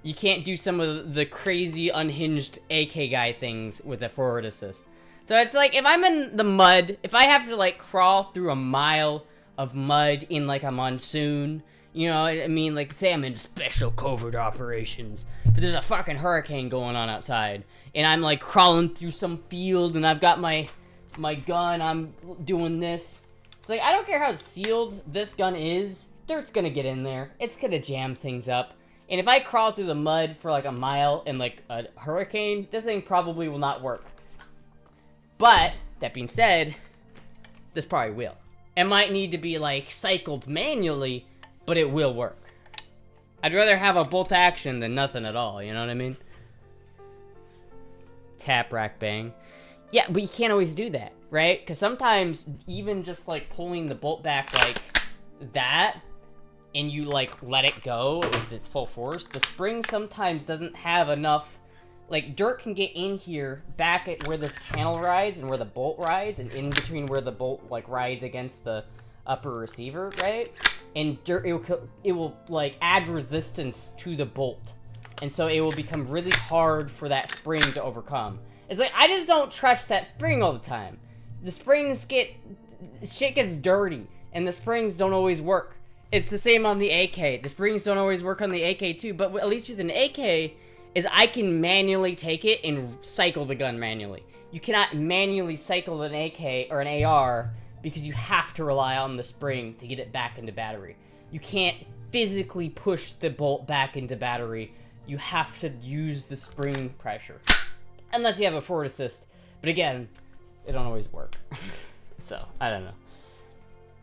you can't do some of the crazy unhinged AK guy things with a forward assist. So it's like, if I'm in the mud, if I have to, like, crawl through a mile of mud in, like, a monsoon, you know, I mean, like, say I'm in special covert operations, but there's a fucking hurricane going on outside, and I'm, like, crawling through some field, and I've got my gun, I'm doing this. It's like, I don't care how sealed this gun is, dirt's gonna get in there, it's gonna jam things up. And if I crawl through the mud for, like, a mile in, like, a hurricane, this thing probably will not work. But, that being said, this probably will. It might need to be, like, cycled manually, but it will work. I'd rather have a bolt action than nothing at all, you know what I mean? Tap, rack, bang. Yeah, but you can't always do that, right? Because sometimes, even just, like, pulling the bolt back like that, and you, like, let it go with its full force, the spring sometimes doesn't have enough... Like, dirt can get in here, back at where this channel rides and where the bolt rides, and in between where the bolt, like, rides against the upper receiver, right? And dirt, it will, like, add resistance to the bolt. And so it will become really hard for that spring to overcome. It's like, I just don't trust that spring all the time. The springs shit gets dirty, and the springs don't always work. It's the same on the AK. The springs don't always work on the AK too, but at least with an AK... is I can manually take it and cycle the gun manually. You cannot manually cycle an AK or an AR because you have to rely on the spring to get it back into battery. You can't physically push the bolt back into battery. You have to use the spring pressure. Unless you have a forward assist. But again, it don't always work. So, I don't know.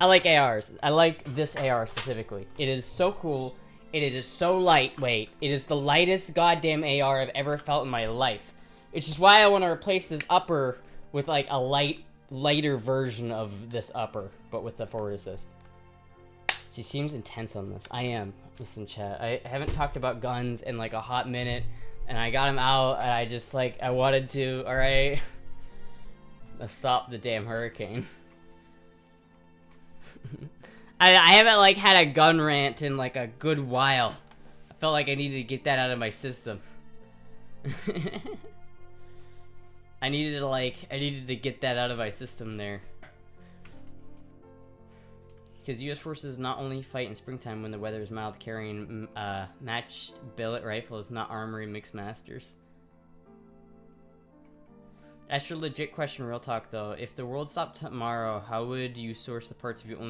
I like ARs. I like this AR specifically. It is so cool. It is so lightweight. It is the lightest goddamn AR I've ever felt in my life. Which is why I want to replace this upper with, like, a lighter version of this upper, but with the forward assist. She seems intense on this. I am. Listen, chat. I haven't talked about guns in, like, a hot minute, and I got him out, and I just, like, I wanted to, alright? Let's stop the damn hurricane. I haven't, like, had a gun rant in, like, a good while. I felt like I needed to get that out of my system. I needed to get that out of my system there. Because U.S. forces not only fight in springtime when the weather is mild, carrying matched billet rifles, not armory mixed masters. Astra, legit question, real talk though. If the world stopped tomorrow, how would you source the parts if your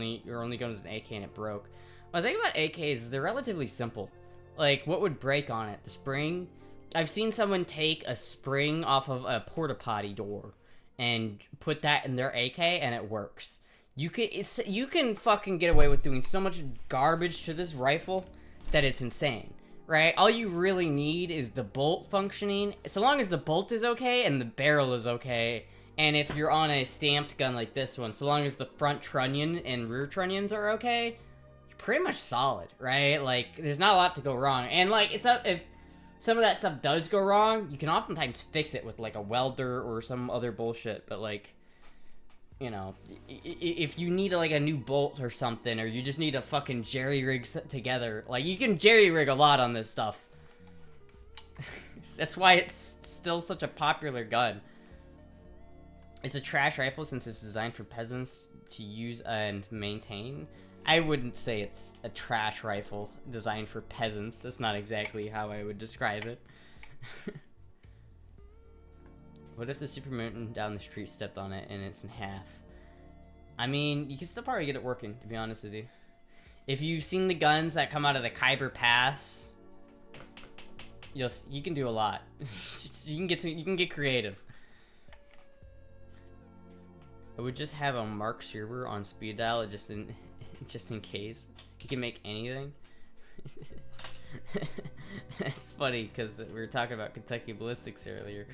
only gun was an AK and it broke? Well, the thing about AKs is they're relatively simple. Like, what would break on it? The spring? I've seen someone take a spring off of a porta potty door and put that in their AK and it works. You can fucking get away with doing so much garbage to this rifle that it's insane. Right? All you really need is the bolt functioning. So long as the bolt is okay and the barrel is okay, and if you're on a stamped gun like this one, so long as the front trunnion and rear trunnions are okay, you're pretty much solid, right? Like, there's not a lot to go wrong. And, like, it's not... some of that stuff does go wrong, you can oftentimes fix it with like a welder or some other bullshit. But like, you know, if you need like a new bolt or something, or you just need a fucking jerry rig together, like you can jerry rig a lot on this stuff. That's why it's still such a popular gun. It's a trash rifle since it's designed for peasants to use and maintain. I wouldn't say it's a trash rifle designed for peasants. That's not exactly how I would describe it. What if the supermoon down the street stepped on it and it's in half? I mean, you can still probably get it working, to be honest with you. If you've seen the guns that come out of the Khyber Pass, you can do a lot. You can get creative. I would just have a Mark Scherber on speed dial just in case. You can make anything. It's funny because we were talking about Kentucky Ballistics earlier.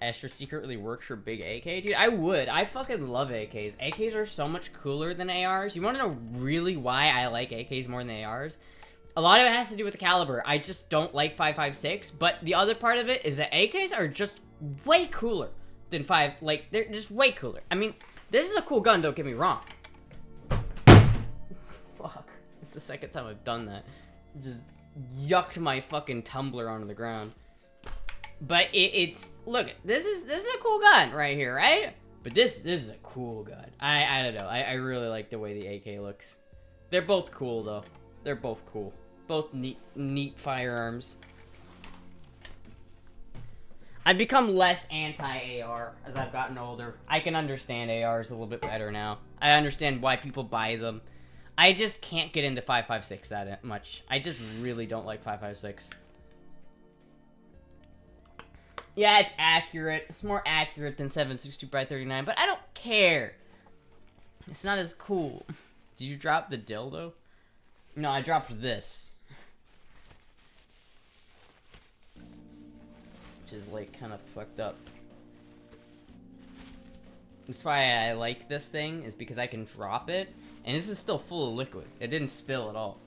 Astra secretly works for big AK? Dude, I would. I fucking love AKs. AKs are so much cooler than ARs. You want to know really why I like AKs more than ARs? A lot of it has to do with the caliber. I just don't like 5.56, but the other part of it is that AKs are just way cooler than 5. Like, they're just way cooler. I mean, this is a cool gun, don't get me wrong. Fuck. It's the second time I've done that. Just yucked my fucking tumbler onto the ground. But it's look, this is a cool gun right here, right? But this is a cool gun. I don't know. I really like the way the AK looks. They're both cool though. They're both cool. Both neat firearms. I've become less anti-AR as I've gotten older. I can understand ARs a little bit better now. I understand why people buy them. I just can't get into 5.56 that much. I just really don't like 5.56. Yeah, it's accurate. It's more accurate than 7.62x39, but I don't care. It's not as cool. Did you drop the dildo? No, I dropped this. Which is, like, kind of fucked up. That's why I like this thing, is because I can drop it, and this is still full of liquid. It didn't spill at all.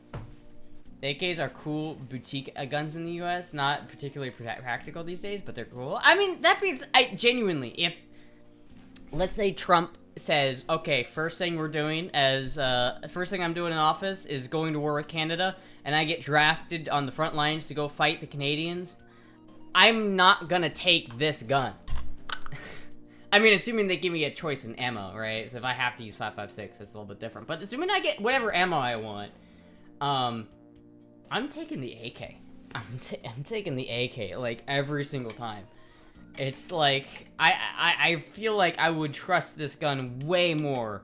AKs are cool boutique guns in the US, not particularly practical these days, but they're cool. I mean, that means, genuinely, if, let's say Trump says, okay, first thing I'm doing in office is going to war with Canada, and I get drafted on the front lines to go fight the Canadians, I'm not gonna take this gun. I mean, assuming they give me a choice in ammo, right? So if I have to use 5.56, that's a little bit different. But assuming I get whatever ammo I want, I'm taking the AK. I'm taking the AK, like, every single time. It's like, I feel like I would trust this gun way more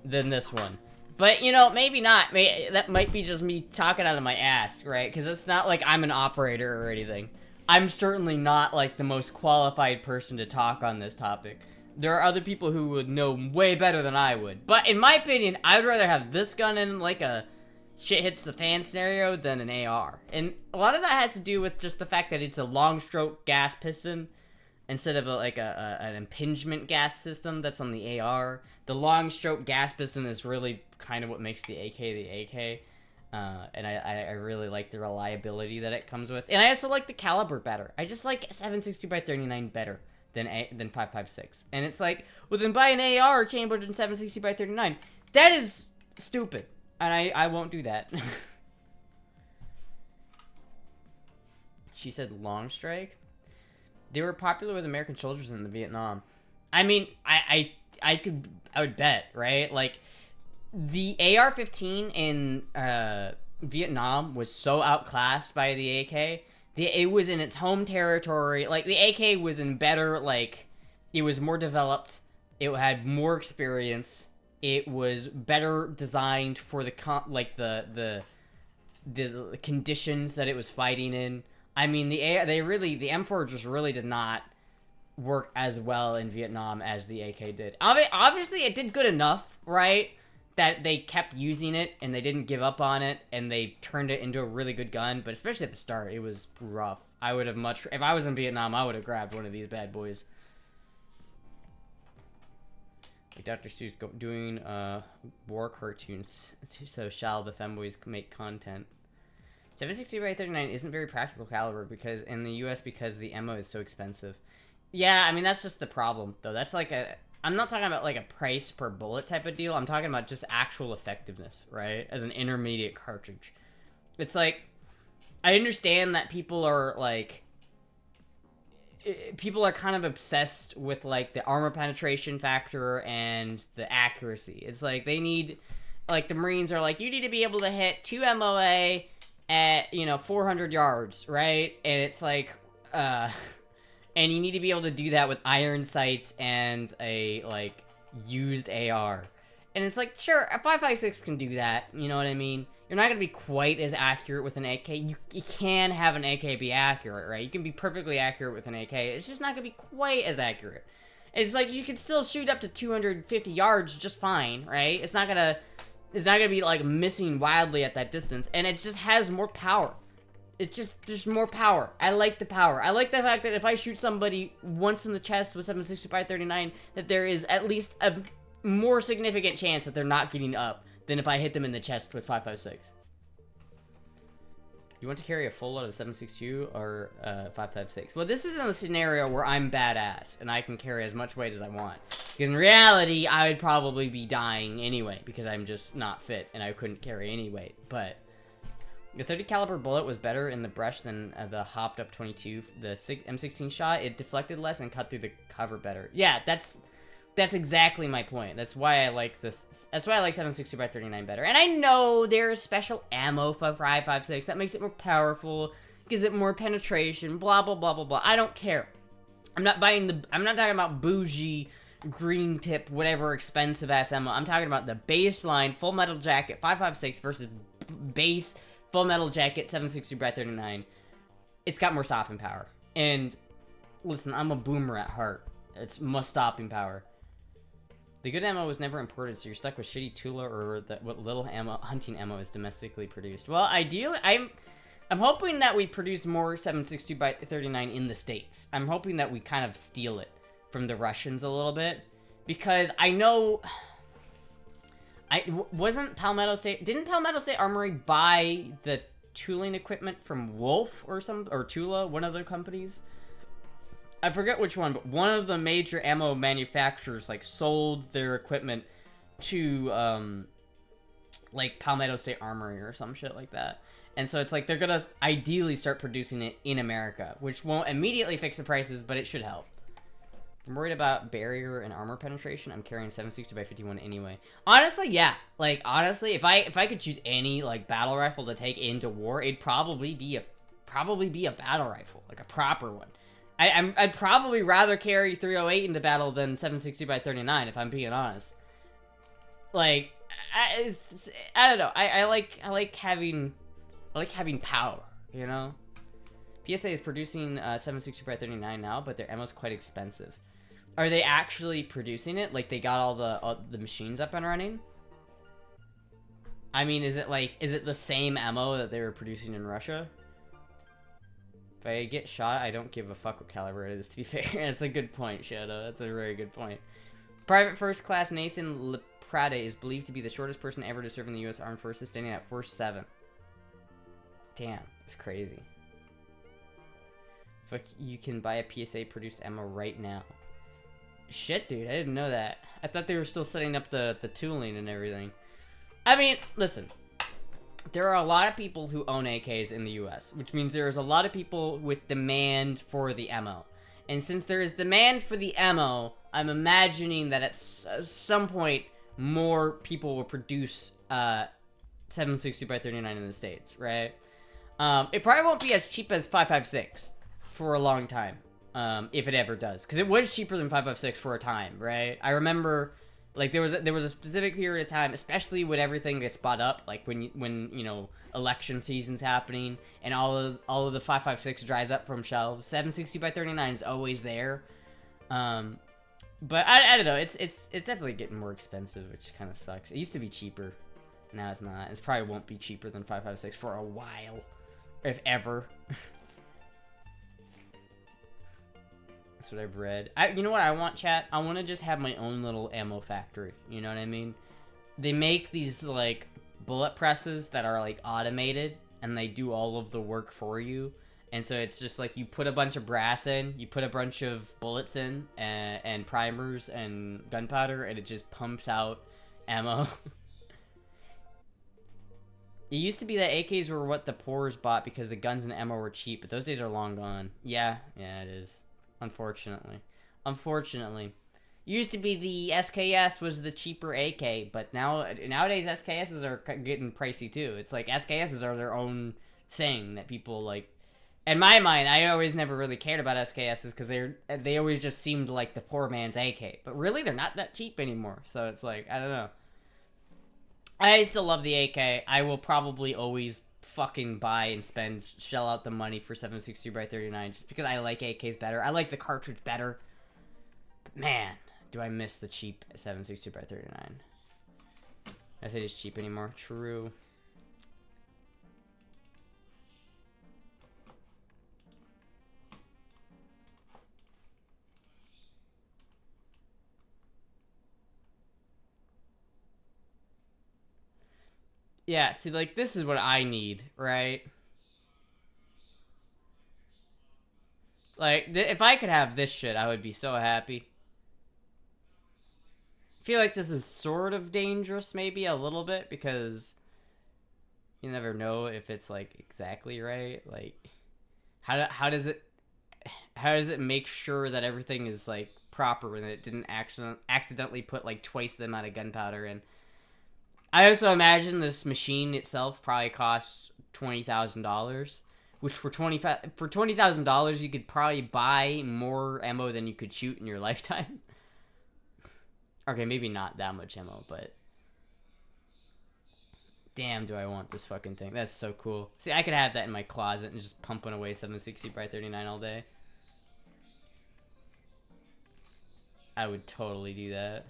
than this one. But, you know, maybe not. That might be just me talking out of my ass, right? Because it's not like I'm an operator or anything. I'm certainly not, like, the most qualified person to talk on this topic. There are other people who would know way better than I would. But in my opinion, I'd rather have this gun in, like, a shit hits the fan scenario than an AR. And a lot of that has to do with just the fact that it's a long stroke gas piston instead of an impingement gas system that's on the AR. The long stroke gas piston is really kind of what makes the AK. And I really like the reliability that it comes with. And I also like the caliber better. I just like 7.62x39 better than 5.56. And it's like, well, then buy an AR chambered in 7.60x39. That is stupid. And I won't do that. She said long strike. They were popular with American soldiers in the Vietnam. I mean, I would bet, right? Like, the AR-15 in Vietnam was so outclassed by the AK. It was in its home territory. Like, the AK was in better, like, it was more developed. It had more experience. It was better designed for the conditions that it was fighting in. I mean, the M4 just really did not work as well in Vietnam as the AK did. Obviously, it did good enough, right? That they kept using it and they didn't give up on it and they turned it into a really good gun. But especially at the start, it was rough. I would have if I was in Vietnam, I would have grabbed one of these bad boys. Like Dr. Seuss doing war cartoons, so shall the femboys make content. 760 by 39 isn't very practical caliber because in the US because the ammo is so expensive. Yeah, I mean that's just the problem though. That's like I'm not talking about like a price per bullet type of deal. I'm talking about just actual effectiveness, right? As an intermediate cartridge. It's like I understand that people are kind of obsessed with like the armor penetration factor and the accuracy. It's like they need, like the Marines are like, you need to be able to hit 2 MOA at 400 yards, right? And it's like and you need to be able to do that with iron sights and a like used AR. And it's like, sure, a 5.56 can do that, you know what I mean? You're not going to be quite as accurate with an AK. You can have an AK be accurate, right? You can be perfectly accurate with an AK. It's just not going to be quite as accurate. It's like you can still shoot up to 250 yards just fine, right? It's not going to be like missing wildly at that distance, and it just has more power. There's more power. I like the power. I like the fact that if I shoot somebody once in the chest with 7.60 by 39, that there is at least a more significant chance that they're not getting up than if I hit them in the chest with 5.56. You want to carry a full load of 7.62 or 5.56? Well, this isn't a scenario where I'm badass and I can carry as much weight as I want. Because in reality, I would probably be dying anyway because I'm just not fit and I couldn't carry any weight. But the 30 caliber bullet was better in the brush than the hopped up 22. The M16 shot, it deflected less and cut through the cover better. Yeah, that's exactly my point. That's why I like this. That's why I like 7.60 by 39 better. And I know there's special ammo for 5.56 that makes it more powerful, gives it more penetration, blah, blah, blah, blah, blah. I don't care. I'm not talking about bougie, green tip, whatever expensive ass ammo. I'm talking about the baseline full metal jacket 5.56 versus base full metal jacket 7.60 by 39. It's got more stopping power. And listen, I'm a boomer at heart. It's more stopping power. The good ammo was never imported, so you're stuck with shitty Tula or what little ammo, hunting ammo is domestically produced. Well, ideally, I'm hoping that we produce more 7.62 by 39 in the States. I'm hoping that we kind of steal it from the Russians a little bit, because I know didn't Palmetto State Armory buy the tooling equipment from Wolf or Tula, one of their companies? I forget which one, but one of the major ammo manufacturers like sold their equipment to like Palmetto State Armory or some shit like that. And so it's like they're gonna ideally start producing it in America, which won't immediately fix the prices, but it should help. I'm worried about barrier and armor penetration. I'm carrying 7.60 by 51 anyway. Honestly, yeah. Like honestly, if I could choose any like battle rifle to take into war, it'd probably be a battle rifle, like a proper one. I'd probably rather carry 308 into battle than 7.60 by 39, if I'm being honest. Like, I don't know. I like having power, you know. PSA is producing 7.60 by 39 now, but their ammo's quite expensive. Are they actually producing it? Like they got all the machines up and running? I mean, is it the same ammo that they were producing in Russia? If I get shot, I don't give a fuck what caliber it is, to be fair. That's a good point, Shadow. That's a very good point. Private First Class Nathan Leprade is believed to be the shortest person ever to serve in the U.S. Armed Forces, standing at 4'7". Damn, it's crazy. Fuck, you can buy a PSA-produced ammo right now. Shit, dude, I didn't know that. I thought they were still setting up the tooling and everything. I mean, listen. There are a lot of people who own AKs in the US, which means there's a lot of people with demand for the ammo. And since there is demand for the ammo, I'm imagining that at some point, more people will produce 7.60 by 39 in the States, right? It probably won't be as cheap as 5.56 for a long time, if it ever does. Because it was cheaper than 5.56 for a time, right? I remember... Like, there was a specific period of time, especially when everything gets bought up, like when you know, election season's happening, and all of the 5.56 dries up from shelves. 7.60 by 39 is always there. But I don't know, it's definitely getting more expensive, which kind of sucks. It used to be cheaper. Now it's not. It probably won't be cheaper than 5.56 for a while. If ever. That's what I've read. You know what I want, chat? I want to just have my own little ammo factory. You know what I mean? They make these, like, bullet presses that are, like, automated. and they do all of the work for you. And so it's just like you put a bunch of brass in, you put a bunch of bullets in, and primers and gunpowder, and it just pumps out ammo. It used to be that AKs were what the poors bought because the guns and ammo were cheap, but those days are long gone. Yeah, it is. Unfortunately. Unfortunately. It used to be the SKS was the cheaper AK, but nowadays SKSs are getting pricey too. It's like SKSs are their own thing that people like. In my mind, I always never really cared about SKSs because they always just seemed like the poor man's AK. But really, they're not that cheap anymore. So it's like, I don't know. I still love the AK. I will probably always fucking buy and shell out the money for 7.62x39 just because I like AKs better. I like the cartridge better. But man, do I miss the cheap 7.62x39. If it is cheap anymore. True. Yeah, see, like, this is what I need, right? Like, if I could have this shit, I would be so happy. I feel like this is sort of dangerous, maybe, a little bit, because you never know if it's, like, exactly right. Like, how does it make sure that everything is, like, proper and it didn't accidentally put, like, twice the amount of gunpowder in? I also imagine this machine itself probably costs $20,000, which for $20,000 you could probably buy more ammo than you could shoot in your lifetime. Okay, maybe not that much ammo, but damn, do I want this fucking thing? That's so cool. See, I could have that in my closet and just pumping away 7.60x39 all day. I would totally do that.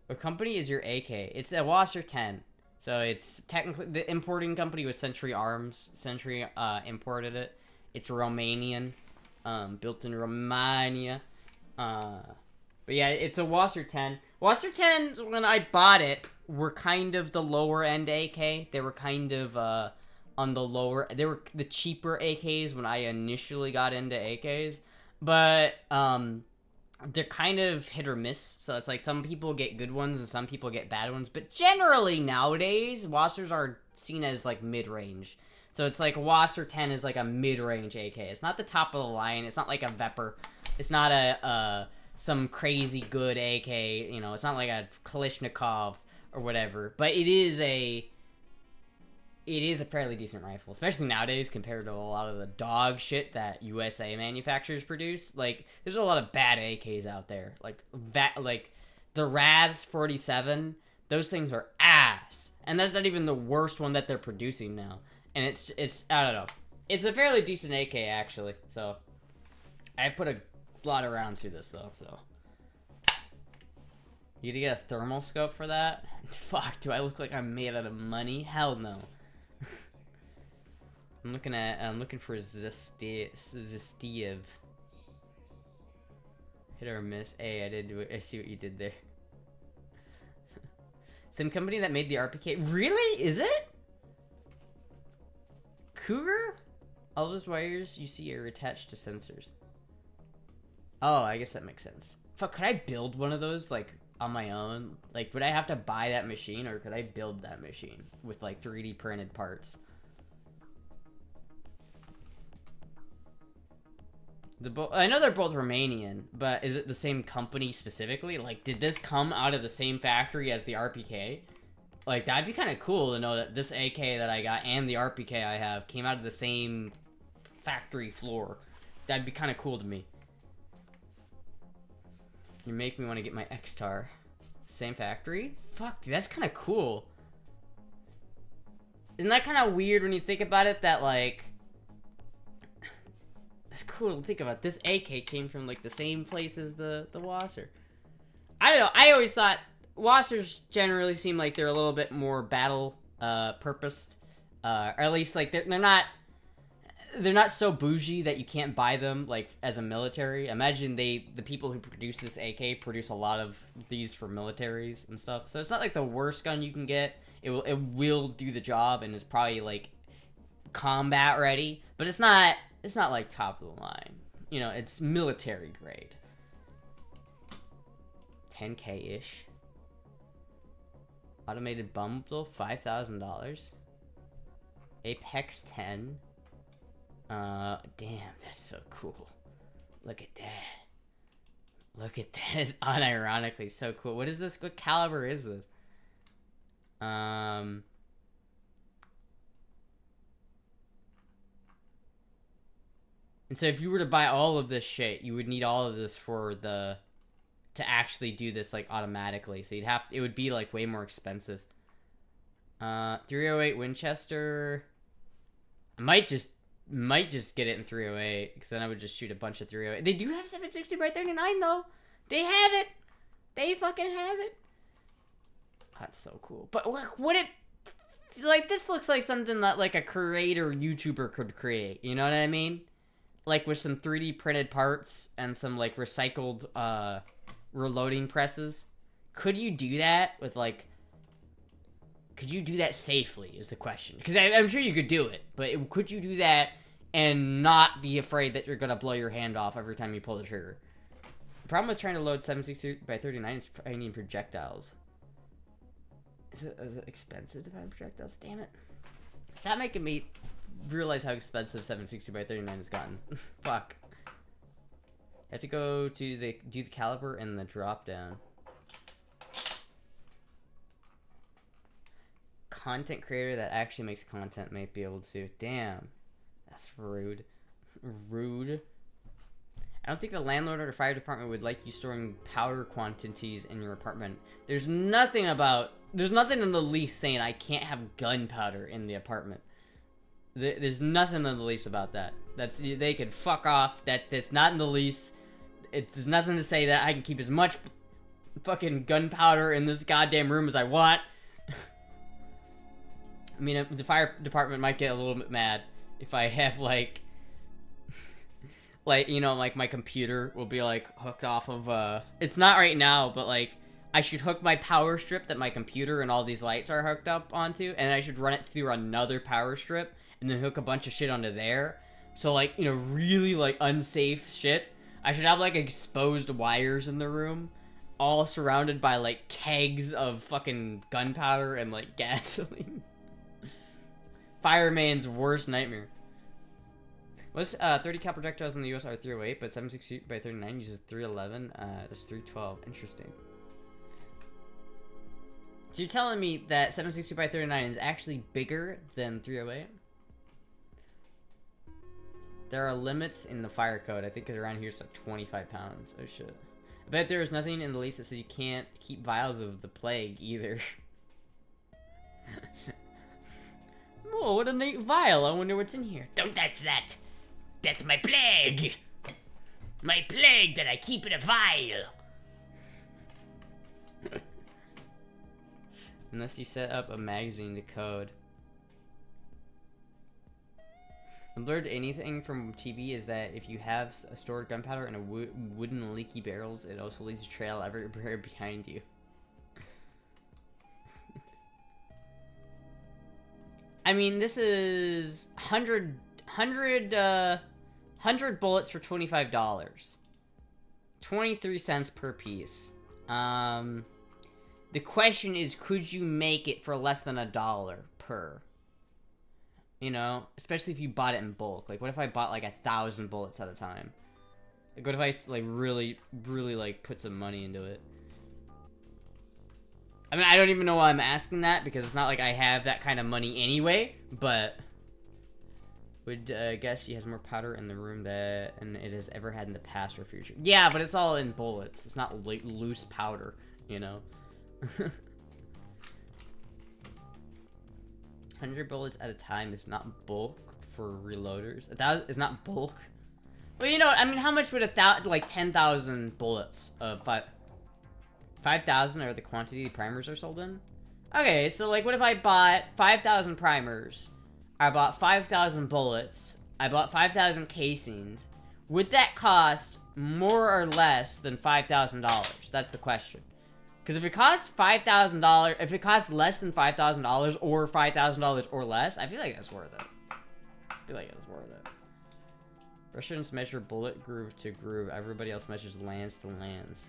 What company is your AK? It's a Wasser 10. So it's technically, the importing company was Century Arms. Century imported it. It's Romanian. Built in Romania. But yeah, it's a Wasser 10. Wasser 10s, when I bought it, were kind of the lower end AK. They were kind of on the lower, they were the cheaper AKs when I initially got into AKs. But they're kind of hit or miss, so it's like some people get good ones and some people get bad ones, but generally nowadays Wassers are seen as like mid-range. So it's like Wasser 10 is like a mid-range AK. It's not the top of the line. It's not like a Vepr. It's not a some crazy good AK, you know, it's not like a Kalashnikov or whatever, but it is a fairly decent rifle, especially nowadays compared to a lot of the dog shit that USA manufacturers produce. Like, there's a lot of bad AKs out there. Like the Raz 47, those things are ass. And that's not even the worst one that they're producing now. And it's I don't know. It's a fairly decent AK, actually. So, I put a lot of rounds through this, though, so. You gotta get a thermal scope for that? Fuck, do I look like I'm made out of money? Hell no. I'm looking for Zestiev. Hit or miss. Hey, I did do it. I see what you did there. Same company that made the RPK. Really? Is it? Cougar? All those wires you see are attached to sensors. Oh, I guess that makes sense. Fuck, could I build one of those, like, on my own? Like, would I have to buy that machine, or could I build that machine with, like, 3D printed parts? I know they're both Romanian, but is it the same company specifically? Like, did this come out of the same factory as the RPK? Like, that'd be kind of cool to know that this AK that I got and the RPK I have came out of the same factory floor. That'd be kind of cool to me. You make me want to get my X-Tar. Same factory? Fuck, dude, that's kind of cool. Isn't that kind of weird when you think about it, that, like... It's cool to think about. This AK came from, like, the same place as the Wasser. I don't know. I always thought Wassers generally seem like they're a little bit more battle purposed. Or at least, like, they're not so bougie that you can't buy them, like, as a military. Imagine the people who produce this AK produce a lot of these for militaries and stuff. So it's not like the worst gun you can get. It will do the job, and it's probably like combat ready, but it's not like top of the line. You know, it's military grade. 10K ish. Automated bundle, $5,000. Apex 10. Damn, that's so cool. Look at that. Look at that. Unironically so cool. What is this? What caliber is this? And so if you were to buy all of this shit, you would need all of this to actually do this like automatically. So it would be like way more expensive. 308 Winchester. I might just get it in 308, because then I would just shoot a bunch of 308. They do have 760 by 39 though. They have it. They fucking have it. That's so cool. But what it like, this looks like something that like a creator YouTuber could create. You know what I mean? Like with some 3D printed parts and some like recycled reloading presses. Could you do that with like? Could you do that safely is the question. Because I'm sure you could do it, but could you do that and not be afraid that you're gonna blow your hand off every time you pull the trigger? The problem with trying to load 760 by 39 is finding projectiles. Is it expensive to find projectiles? Damn it. Stop making me realize how expensive 760 by 39 has gotten. Fuck. I have to go to do the caliber and the drop down. Content creator that actually makes content might be able to. Damn. That's rude. Rude. I don't think the landlord or fire department would like you storing powder quantities in your apartment. There's nothing in the lease saying I can't have gunpowder in the apartment. There's nothing in the lease about that. They can fuck off. That's not in the lease. There's nothing to say that I can keep as much fucking gunpowder in this goddamn room as I want. I mean, the fire department might get a little bit mad if I have like you know, like my computer will be like hooked off of it's not right now, but like I should hook my power strip that my computer and all these lights are hooked up onto, and I should run it through another power strip and then hook a bunch of shit onto there. So like, you know, really like unsafe shit. I should have like exposed wires in the room, all surrounded by like kegs of fucking gunpowder and like gasoline. Fireman's worst nightmare. Most 30 cal projectiles in the US are 308, but 760 by 39 uses 311. There's 312. Interesting. So you're telling me that 760 by 39 is actually bigger than 308? There are limits in the fire code. I think around here it's like 25 pounds. Oh shit. I bet there is nothing in the lease that says you can't keep vials of the plague either. Oh, what a neat vial. I wonder what's in here. Don't touch that. That's my plague. My plague that I keep in a vial. Unless you set up a magazine to code. I've learned anything from TV is that if you have a stored gunpowder in a wooden leaky barrels, it also leaves a trail everywhere behind you. I mean, this is 100 bullets for $25. 23 cents per piece. The question is, could you make it for less than $1 per? You know, especially if you bought it in bulk. Like, what if I bought like 1,000 bullets at a time? Like, what if I like really like put some money into it? I mean, I don't even know why I'm asking that, because it's not like I have that kind of money anyway, but would guess she has more powder in the room than it has ever had in the past or future. Yeah, but it's all in bullets. It's not like loose powder, you know? 100 bullets at a time is not bulk for reloaders. 1,000 is not bulk. Well, you know, I mean, how much would like 10,000 bullets of 5,000 are the quantity the primers are sold in? Okay, so like, what if I bought 5,000 primers? I bought 5,000 bullets. I bought 5,000 casings. Would that cost more or less than $5,000? That's the question. Because if it costs $5,000, if it costs less than $5,000 or $5,000 or less, I feel like that's worth it. I feel like it's worth it. Russians measure bullet groove to groove. Everybody else measures lands to lands.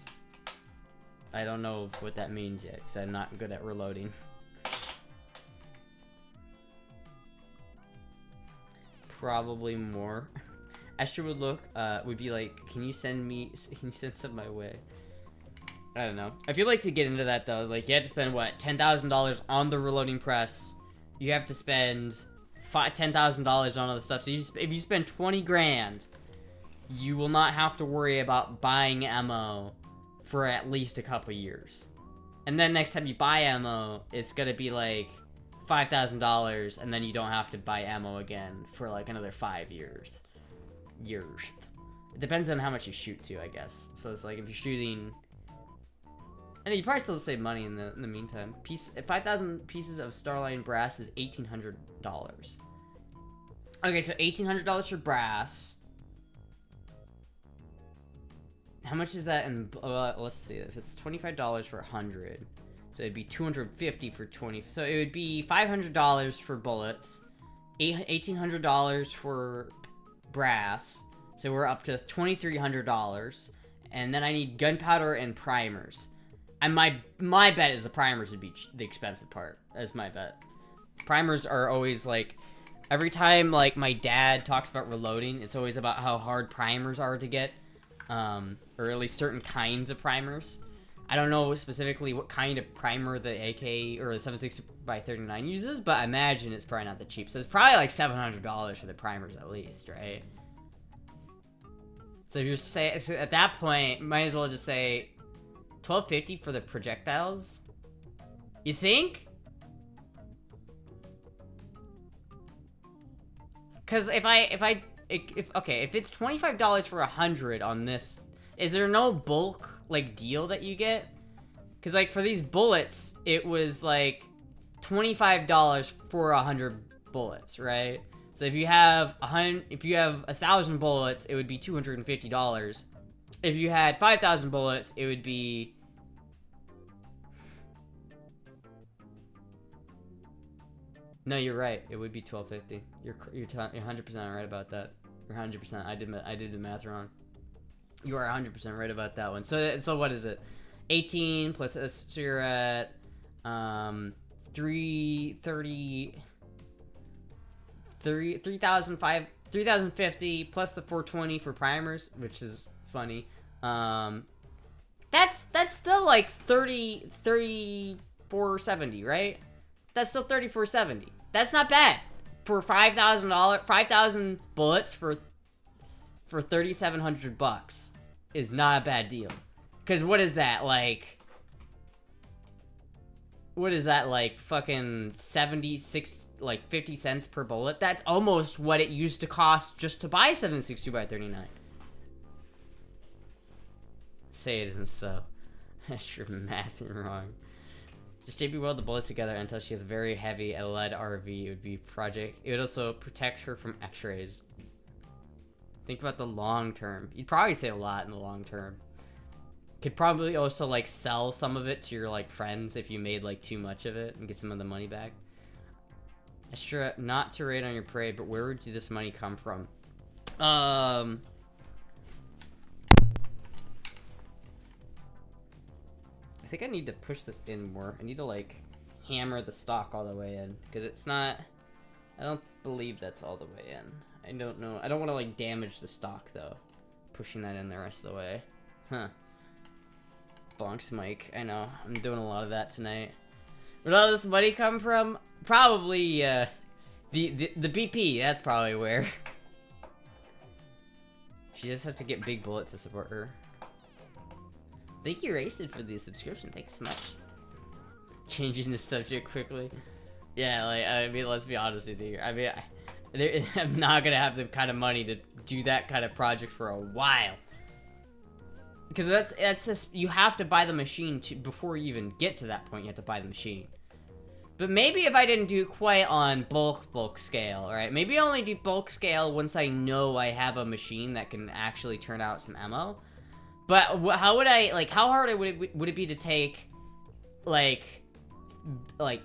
I don't know what that means yet, because I'm not good at reloading. Probably more. Astra would be like, can you send some my way? I don't know. I feel like to get into that though, like you have to spend what, $10,000 on the reloading press. You have to spend $10,000 on other stuff. So if you spend 20 grand, you will not have to worry about buying ammo for at least a couple years. And then next time you buy ammo, it's gonna be like $5,000, and then you don't have to buy ammo again for like another 5 years. It depends on how much you shoot too, I guess. So it's like if you're shooting, and you probably still save money in the meantime. 5,000 pieces of Starline brass is $1,800. Okay, so $1,800 for brass. How much is that in? Let's see. If it's $25 for 100, so it'd be $250 for 20. So it would be $500 for bullets, $1,800 for brass. So we're up to $2,300, and then I need gunpowder and primers. And my bet is the primers would be the expensive part. That's my bet. Primers are always like, every time like my dad talks about reloading, it's always about how hard primers are to get, or at least certain kinds of primers. I don't know specifically what kind of primer the AK or the 7.62x39 uses, but I imagine it's probably not that cheap. So it's probably like $700 for the primers at least, right? So if you're say at that point, might as well just say $1,250 for the projectiles. You think? Because if it's $25 for 100 on this, is there no bulk like deal that you get? Because like for these bullets, it was like $25 for 100 bullets, right? So if you have 1,000 bullets, it would be $250. If you had 5,000 bullets, it would be no, you're right. It would be $1,250. You're 100% right about that. You're 100%. I did the math wrong. You are 100% right about that one. So what is it? 18 plus so you're at 3,050 plus the 420 for primers, which is funny. That's still like 3470, right? That's still 3470. That's not bad for $5,000 bullets for $3,700 is not a bad deal. Cause what is that like? What is that like? Fucking 76, like 50 cents per bullet. That's almost what it used to cost just to buy 7.62x39. Say it isn't so. That's your math wrong. Just JB weld the bullets together until she has a very heavy lead RV. It would be project. It would also protect her from X-rays. Think about the long term. You'd probably save a lot in the long term. Could probably also like sell some of it to your like friends if you made like too much of it and get some of the money back. Astra, not to raid on your parade, but where would this money come from? I think I need to push this in more. I need to like hammer the stock all the way in because it's not. I don't believe that's all the way in. I don't know. I don't want to like damage the stock though. Pushing that in the rest of the way. Huh. Bonks Mike. I know. I'm doing a lot of that tonight. Where'd all this money come from? Probably the BP. That's probably where. She just has to get big bullets to support her. Thank you, Raced, for the subscription. Thanks so much. Changing the subject quickly. Yeah, like, I mean, let's be honest with you. I mean, I'm not gonna have the kind of money to do that kind of project for a while. Because that's just, you have to buy the machine before you even get to that point, you have to buy the machine. But maybe if I didn't do quite on bulk scale, alright? Maybe I only do bulk scale once I know I have a machine that can actually turn out some ammo. But how would I, like, how hard would it be to take like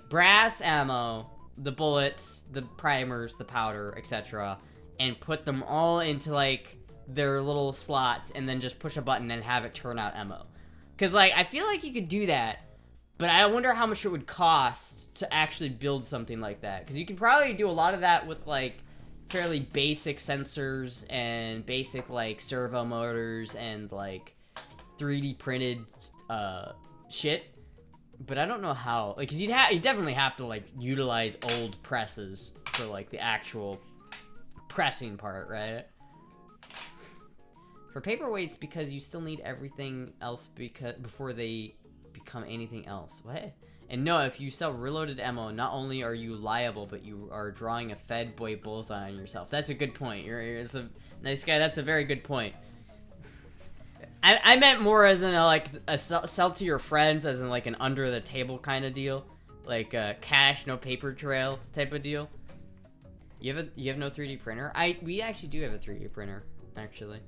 brass ammo, the bullets, the primers, the powder, etc., and put them all into like their little slots, and then just push a button and have it turn out ammo. Because like I feel like you could do that, but I wonder how much it would cost to actually build something like that. Because you can probably do a lot of that with like fairly basic sensors and basic like servo motors and like 3D printed shit. But I don't know how, like, cause you definitely have to like utilize old presses for like the actual pressing part, right? For paperweights, because you still need everything else before they become anything else. What? And no, if you sell reloaded ammo, not only are you liable, but you are drawing a Fed boy bullseye on yourself. That's a good point. You're a nice guy. That's a very good point. I meant more as in like a sell to your friends, as in like an under the table kind of deal, like cash no paper trail type of deal. You have no 3D printer? We actually do have a 3D printer actually.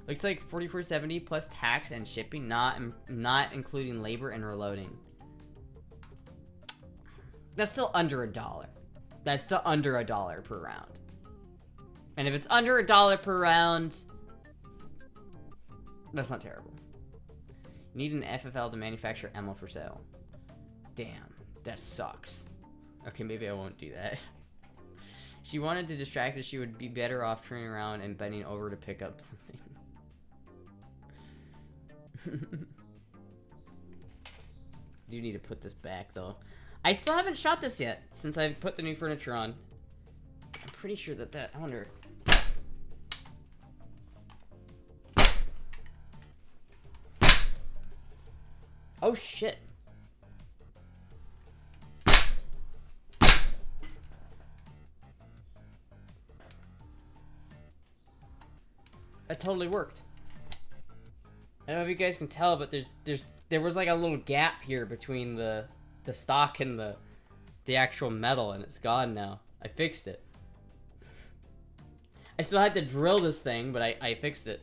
Looks like $44.70 plus tax and shipping, not including labor and reloading. That's still under $1. That's still under $1 per round. And if it's under $1 per round, that's not terrible. You need an FFL to manufacture ammo for sale. Damn, that sucks. Okay, maybe I won't do that. She wanted to distract us. She would be better off turning around and bending over to pick up something. You need to put this back, though. I still haven't shot this yet, since I've put the new furniture on. I'm pretty sure that I wonder... Oh, shit. That totally worked. I don't know if you guys can tell, but there was like a little gap here between the stock and the actual metal, and it's gone now. I fixed it. I still had to drill this thing, but I fixed it.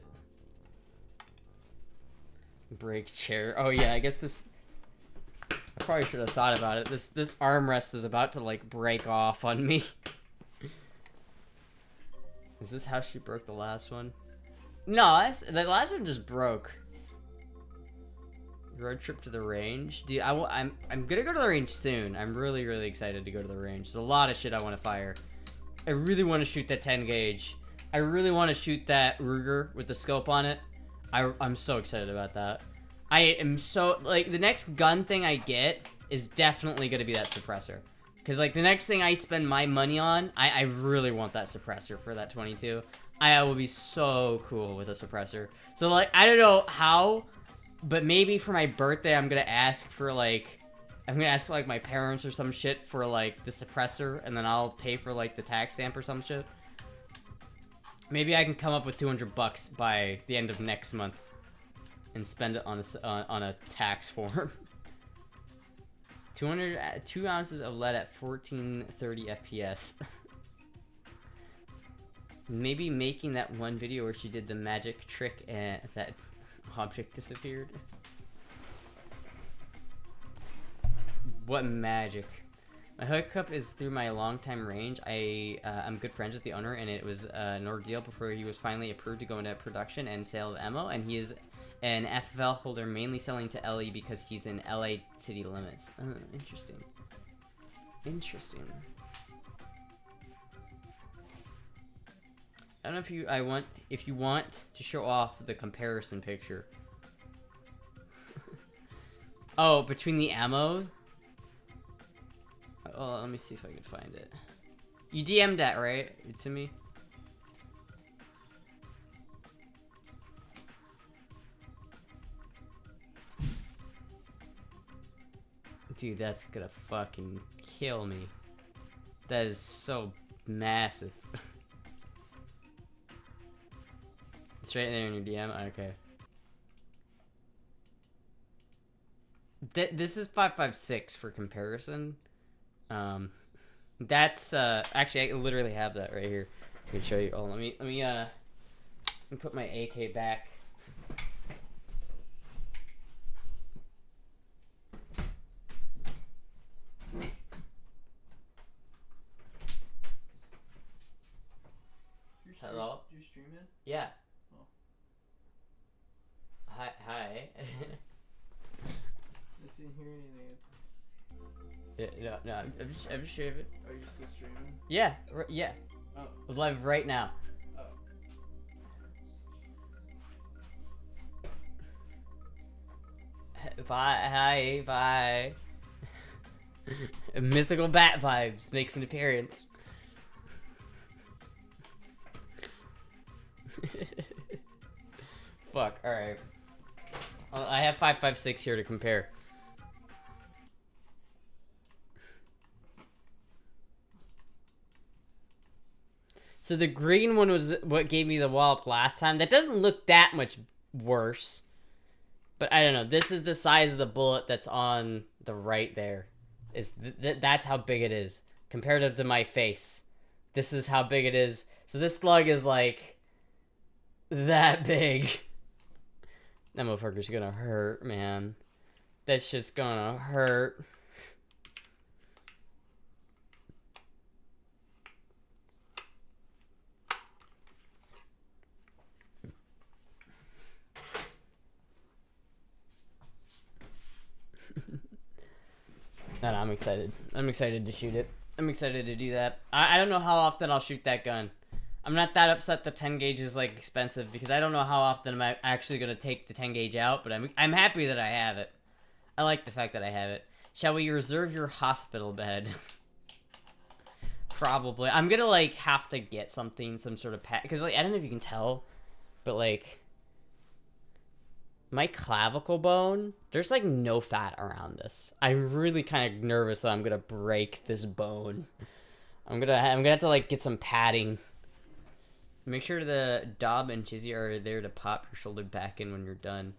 Break chair. Oh yeah, I guess this... I probably should have thought about it. This armrest is about to like break off on me. Is this how she broke the last one? No, the last one just broke. Road trip to the range, dude. I'm gonna go to the range soon. I'm really excited to go to the range. There's a lot of shit I want to fire. I really want to shoot that 10 gauge. I really want to shoot that Ruger with the scope on it. I'm so excited about that. I am so, like, the next gun thing I get is definitely gonna be that suppressor. Because, like, the next thing I spend my money on, I really want that suppressor for that 22. I will be so cool with a suppressor. So, like, I don't know how, but maybe for my birthday, I'm gonna ask for, like, like, my parents or some shit for, like, the suppressor, and then I'll pay for, like, the tax stamp or some shit. Maybe I can come up with $200 by the end of next month and spend it on a tax form. 2 ounces of lead at 1430 FPS. Maybe making that one video where she did the magic trick and that object disappeared. What magic? My hookup is through my longtime range. I'm good friends with the owner, and it was an ordeal before he was finally approved to go into production and sale of ammo, and he is an FFL holder, mainly selling to LE because he's in LA city limits. Interesting. Interesting. I don't know if you want to show off the comparison picture. Oh, between the ammo? Oh, let me see if I can find it. You DM'd that, right? To me? Dude, that's gonna fucking kill me. That is so massive. It's right there in your DM? Okay. This is 5.56 for comparison. That's, actually, I literally have that right here. I can show you. Oh, let me put my AK back. Hello? You're streaming? Yeah. Oh. Hi. I didn't hear anything. No, I'm just streaming. Are you still streaming? Yeah, yeah. Oh. We're live right now. Oh. Bye. Bye. Mythical Bat Vibes makes an appearance. Fuck, alright. I have 556 here to compare. So the green one was what gave me the wallop last time. That doesn't look that much worse. But I don't know. This is the size of the bullet that's on the right there. That's how big it is. Compared to my face. This is how big it is. So this slug is like that big. That motherfucker's gonna hurt, man. That shit's gonna hurt. No, I'm excited. I'm excited to shoot it. I'm excited to do that. I don't know how often I'll shoot that gun. I'm not that upset the 10 gauge is like expensive because I don't know how often I'm actually gonna take the 10 gauge out, but I'm happy that I have it. I like the fact that I have it. Shall we reserve your hospital bed? Probably. I'm gonna like have to get something, some sort of pack, because like I don't know if you can tell, but like my clavicle bone, there's like no fat around this. I'm really kind of nervous that I'm gonna break this bone. I'm gonna have to like get some padding. Make sure the Dob and Chizzy are there to pop your shoulder back in when you're done.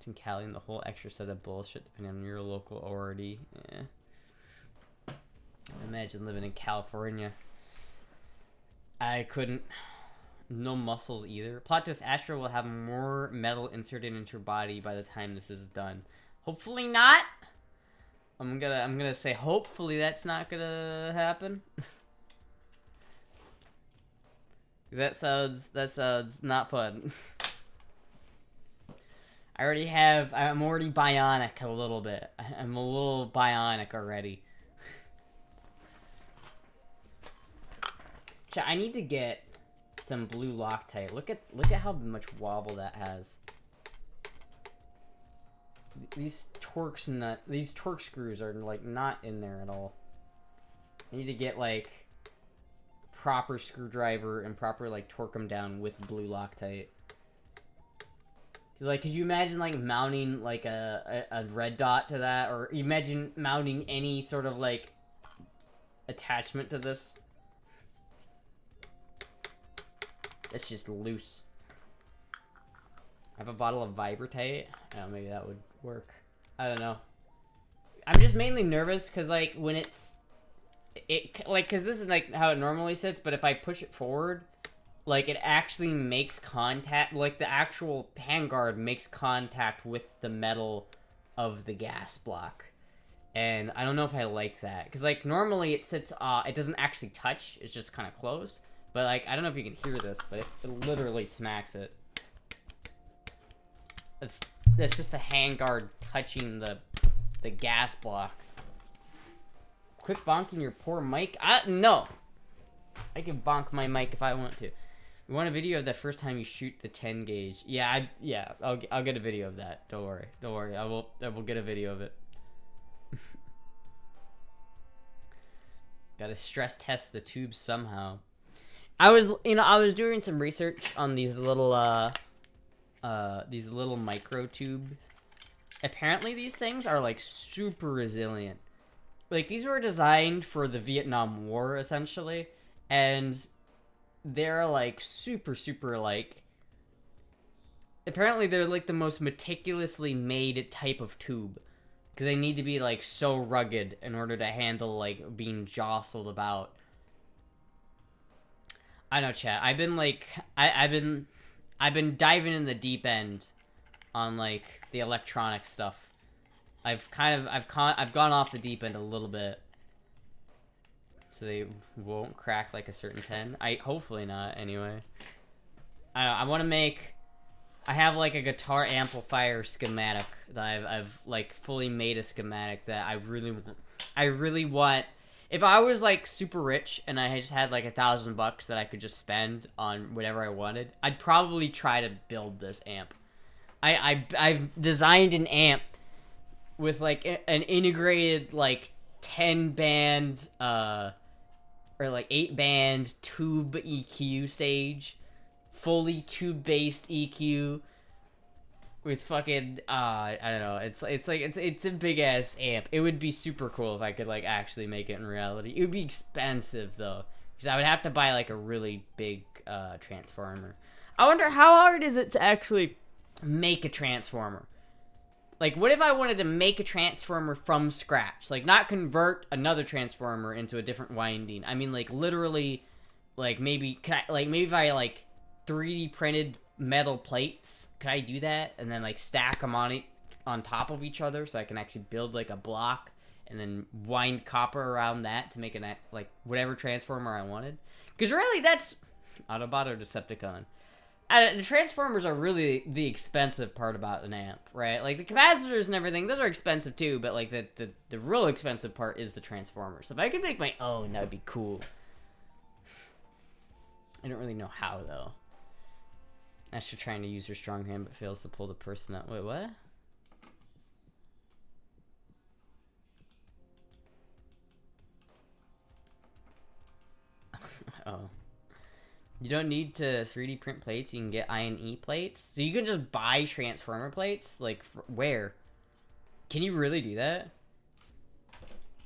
In Cali and the whole extra set of bullshit depending on your local already. Yeah. Imagine living in California. I couldn't. No muscles either. Plot twist: Astra will have more metal inserted into her body by the time this is done. Hopefully not. I'm gonna say hopefully that's not gonna happen. that sounds not fun. I'm already bionic a little bit. I'm a little bionic already. I need to get some blue Loctite. Look at how much wobble that has. These torque screws are like not in there at all. I need to get like proper screwdriver and proper like torque them down with blue Loctite. Like, could you imagine like mounting like a red dot to that, or imagine mounting any sort of like attachment to this? That's just loose. I have a bottle of Vibratite. Oh, maybe that would work. I don't know. I'm just mainly nervous because like when because this is like how it normally sits, but if I push it forward, like it actually makes contact, like the actual handguard makes contact with the metal of the gas block. And I don't know if I like that, because like normally it sits, it doesn't actually touch, it's just kind of close. But like, I don't know if you can hear this, but it literally smacks it. That's just the handguard touching the gas block. Quit bonking your poor mic. No. I can bonk my mic if I want to. We want a video of the first time you shoot the 10 gauge. Yeah, I'll get a video of that. Don't worry. I will get a video of it. Gotta stress test the tubes somehow. I was doing some research on these little micro tubes. Apparently these things are like super resilient. Like these were designed for the Vietnam War essentially, and they're like super like, apparently they're like the most meticulously made type of tube, because they need to be like so rugged in order to handle like being jostled about. I know, chat. I've been like, I've been diving in the deep end on like the electronic stuff. I've gone off the deep end a little bit. so they won't crack like a certain 10. Hopefully not, anyway. I want to make... I have like a guitar amplifier schematic that I've like fully made a schematic that I really want. If I was like super rich and I just had like $1,000 that I could just spend on whatever I wanted, I'd probably try to build this amp. I've designed an amp with like an integrated like 10-band or like 8-band tube EQ stage, fully tube-based EQ with fucking I don't know. It's a big ass amp. It would be super cool if I could like actually make it in reality. It would be expensive though, because I would have to buy like a really big transformer. I wonder how hard is it to actually make a transformer. Like, what if I wanted to make a transformer from scratch? Like, not convert another transformer into a different winding. I mean, like, literally, like, maybe, maybe if I, like, 3D printed metal plates, could I do that? And then, like, stack them on top of each other so I can actually build, like, a block and then wind copper around that to make a, like, whatever transformer I wanted? Because really, that's Autobot or Decepticon. The transformers are really the expensive part about an amp, right? Like, the capacitors and everything, those are expensive too, but, like, the real expensive part is the transformers. So if I could make my own, that would be cool. I don't really know how, though. Astra trying to use her strong hand, but fails to pull the person out. Wait, what? Oh. You don't need to 3D print plates. You can get I&E plates. So you can just buy transformer plates? Like, where? Can you really do that?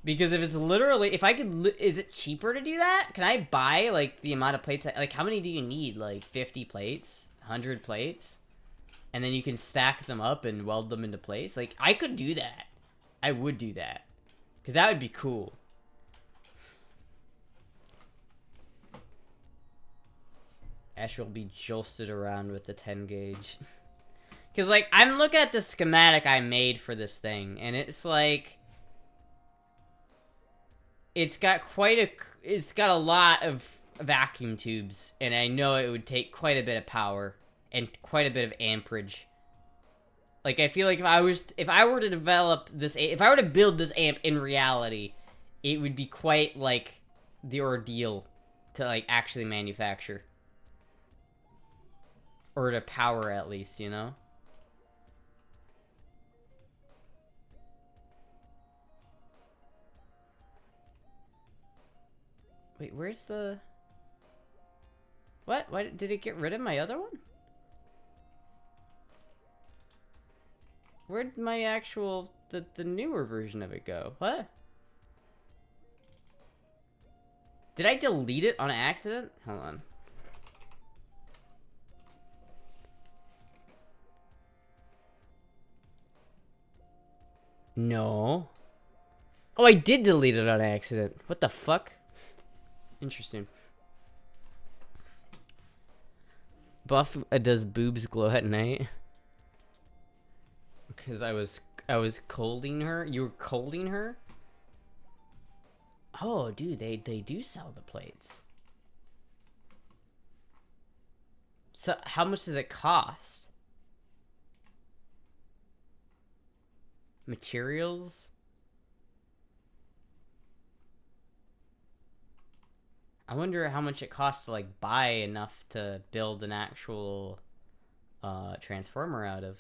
Because if it's literally... If I could... Is it cheaper to do that? Can I buy, like, the amount of plates... Like, how many do you need? Like, 50 plates? 100 plates? And then you can stack them up and weld them into place? Like, I could do that. I would do that. Because that would be cool. Ash will be josted around with the 10 gauge. Because, like, I'm looking at the schematic I made for this thing, and it's like... It's got a lot of vacuum tubes, and I know it would take quite a bit of power and quite a bit of amperage. Like, I feel like if I were to develop this, if I were to build this amp in reality, it would be quite, like, the ordeal to, like, actually manufacture. Or to power, at least, you know? Wait, where's the... What? Why did it get rid of my other one? Where'd my actual... The newer version of it go? What? Did I delete it on accident? Hold on. No. Oh, I did delete it on accident. What the fuck? Interesting. Buff does boobs glow at night? Because I was colding her? You were colding her? Oh, dude, they do sell the plates. So, how much does it cost? Materials? I wonder how much it costs to, like, buy enough to build an actual transformer out of.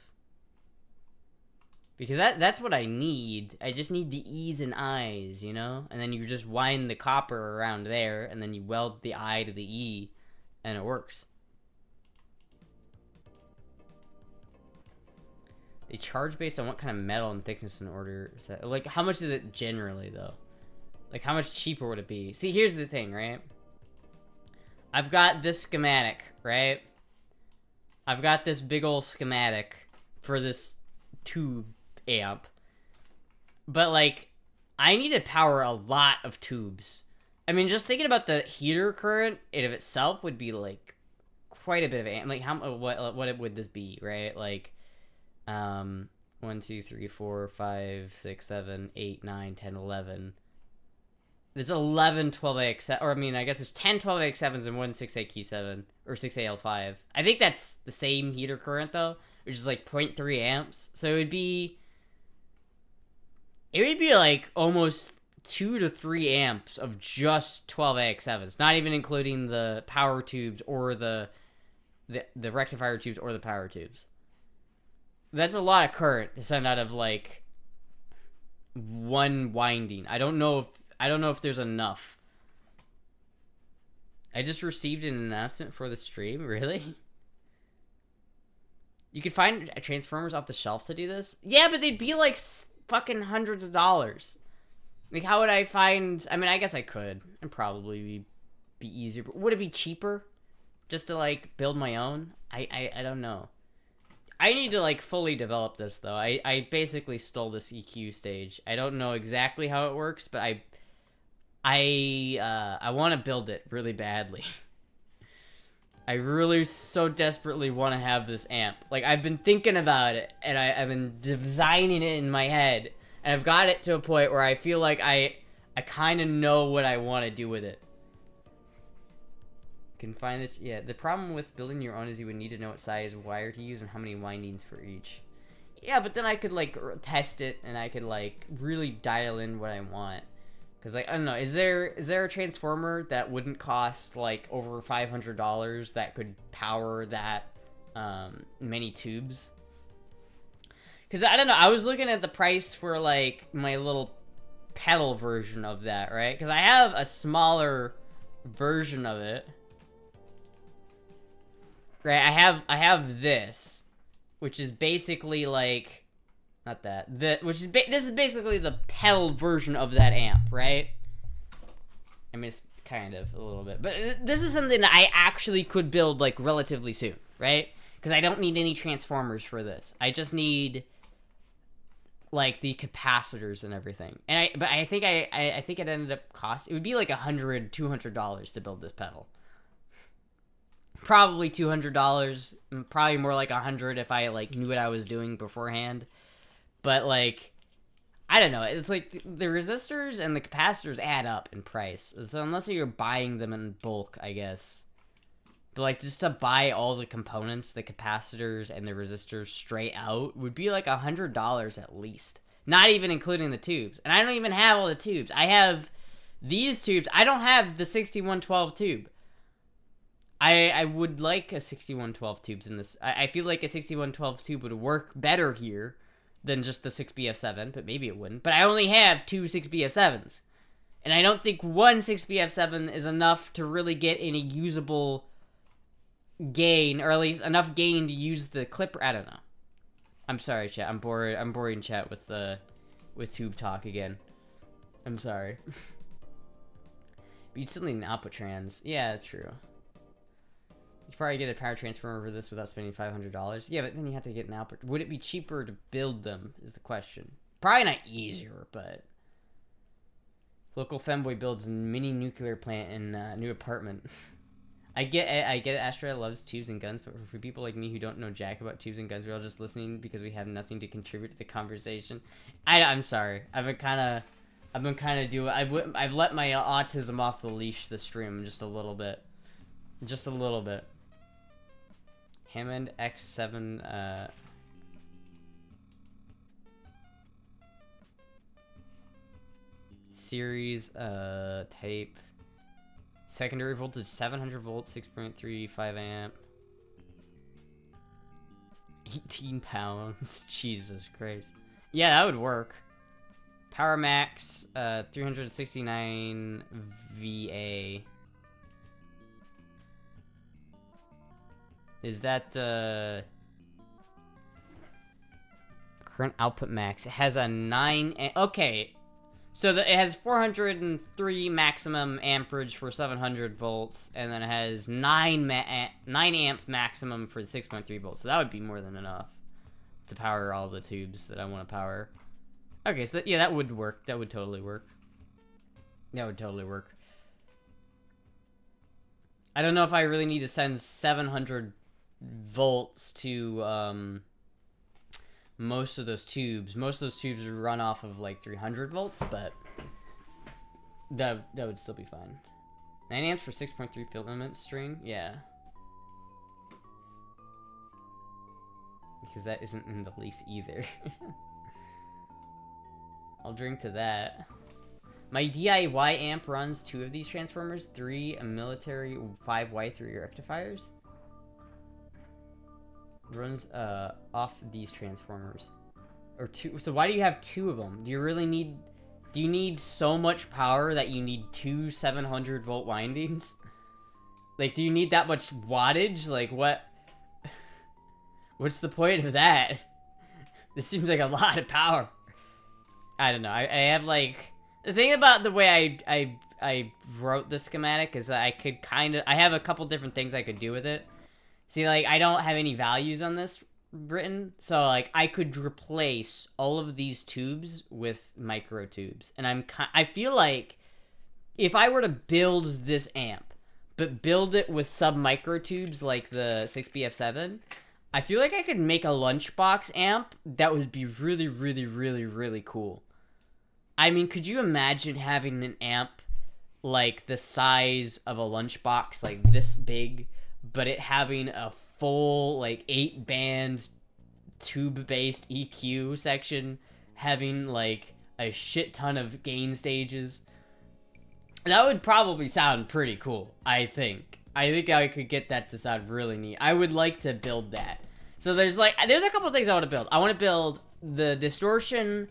Because that's what I need. I just need the E's and I's, you know? And then you just wind the copper around there, and then you weld the I to the E, and it works. They charge based on what kind of metal and thickness in order. Like, how much is it generally, though? Like, how much cheaper would it be? See, here's the thing, right? I've got this schematic, right? I've got this big old schematic for this tube amp. But, like, I need to power a lot of tubes. I mean, just thinking about the heater current in of itself would be, like, quite a bit of amp. Like, what would this be, right? Like, 1, 2, 3, 4, 5, 6, 7, 8, 9, 10, 11. There's 11 12AX, or I mean, I guess there's 10 12AX7s and one 6A-Q7, or 6AL5. I think that's the same heater current, though, which is like 0.3 amps. So it would be like almost 2 to 3 amps of just 12AX7s, not even including the power tubes or the rectifier tubes or the power tubes. That's a lot of current to send out of like one winding. I don't know if there's enough. I just received an announcement for the stream. Really? You could find transformers off the shelf to do this? Yeah, but they'd be like fucking hundreds of dollars. Like, how would I find... I mean, I guess I could. It'd probably be easier. But would it be cheaper just to, like, build my own? I don't know. I need to, like, fully develop this, though. I basically stole this EQ stage. I don't know exactly how it works, but I want to build it really badly. I really so desperately want to have this amp. Like, I've been thinking about it, and I've been designing it in my head, and I've got it to a point where I feel like I kind of know what I want to do with it. Can find it. Yeah, the problem with building your own is you would need to know what size wire to use and how many windings for each. Yeah, but then I could, like, test it, and I could, like, really dial in what I want. Because, like, I don't know, is there a transformer that wouldn't cost, like, over $500 that could power that many tubes? Because, I don't know, I was looking at the price for, like, my little pedal version of that, right? Because I have a smaller version of it. Right, I have this, which is basically, like... Not that. This is basically the pedal version of that amp, right? I mean, it's kind of a little bit. But this is something that I actually could build, like, relatively soon, right? Because I don't need any transformers for this. I just need, like, the capacitors and everything. But I think it ended up it would be like $100, $200 to build this pedal. Probably $200. Probably more like $100 if I, like, knew what I was doing beforehand. But, like, I don't know. It's like the resistors and the capacitors add up in price. So unless you're buying them in bulk, I guess. But, like, just to buy all the components, the capacitors and the resistors straight out would be like $100 at least. Not even including the tubes. And I don't even have all the tubes. I have these tubes. I don't have the 6112 tube. I would like a 6112 tubes in this. I feel like a 6112 tube would work better here than just the 6BF7, but maybe it wouldn't. But I only have two 6BF7s. And I don't think one 6BF7 is enough to really get any usable gain, or at least enough gain to use the clipper. I don't know. I'm sorry, chat. I'm boring chat with tube talk again. I'm sorry. But you'd still need an output trans. Yeah, that's true. You could probably get a power transformer for this without spending $500. Yeah, but then you have to get an output. Would it be cheaper to build them, is the question. Probably not easier, but... Local femboy builds a mini nuclear plant in a new apartment. I get it, Astra loves tubes and guns, but for people like me who don't know jack about tubes and guns, we're all just listening because we have nothing to contribute to the conversation. I'm sorry. I've let my autism off the leash this stream just a little bit. Just a little bit. Hammond X7, series, type, secondary voltage 700 volts, 6.35 amp, 18 pounds, Jesus Christ. Yeah, that would work. Power max, 369 VA. Is that, current output max? It has a 9... Okay. So it has 403 maximum amperage for 700 volts, and then it has 9 amp maximum for the 6.3 volts. So that would be more than enough to power all the tubes that I want to power. Okay, so yeah, that would work. That would totally work. That would totally work. I don't know if I really need to send 700 volts to most of those tubes. Most of those tubes run off of like 300 volts, but That would still be fine. 9 amps for 6.3 filament string? Yeah. Because that isn't in the lease either. I'll drink to that. My DIY amp runs 2 of these transformers, 3 military, 5 Y3 rectifiers. Runs off these transformers. Or 2. So why do you have 2 of them? Do you really need... Do you need so much power that you need 2 700 volt windings? Like, do you need that much wattage? Like, what? What's the point of that? This seems like a lot of power. I don't know. I have, like... The thing about the way I wrote the schematic is that I could kind of... I have a couple different things I could do with it. See, like, I don't have any values on this written, so, like, I could replace all of these tubes with micro tubes. And I feel like if I were to build this amp, but build it with sub-micro tubes like the 6BF7, I feel like I could make a lunchbox amp that would be really, really, really, really cool. I mean, could you imagine having an amp like the size of a lunchbox, like this big, but it having a full, like, 8-band tube-based EQ section, having, like, a shit ton of gain stages? That would probably sound pretty cool, I think. I think I could get that to sound really neat. I would like to build that. So there's a couple things I want to build. I want to build the distortion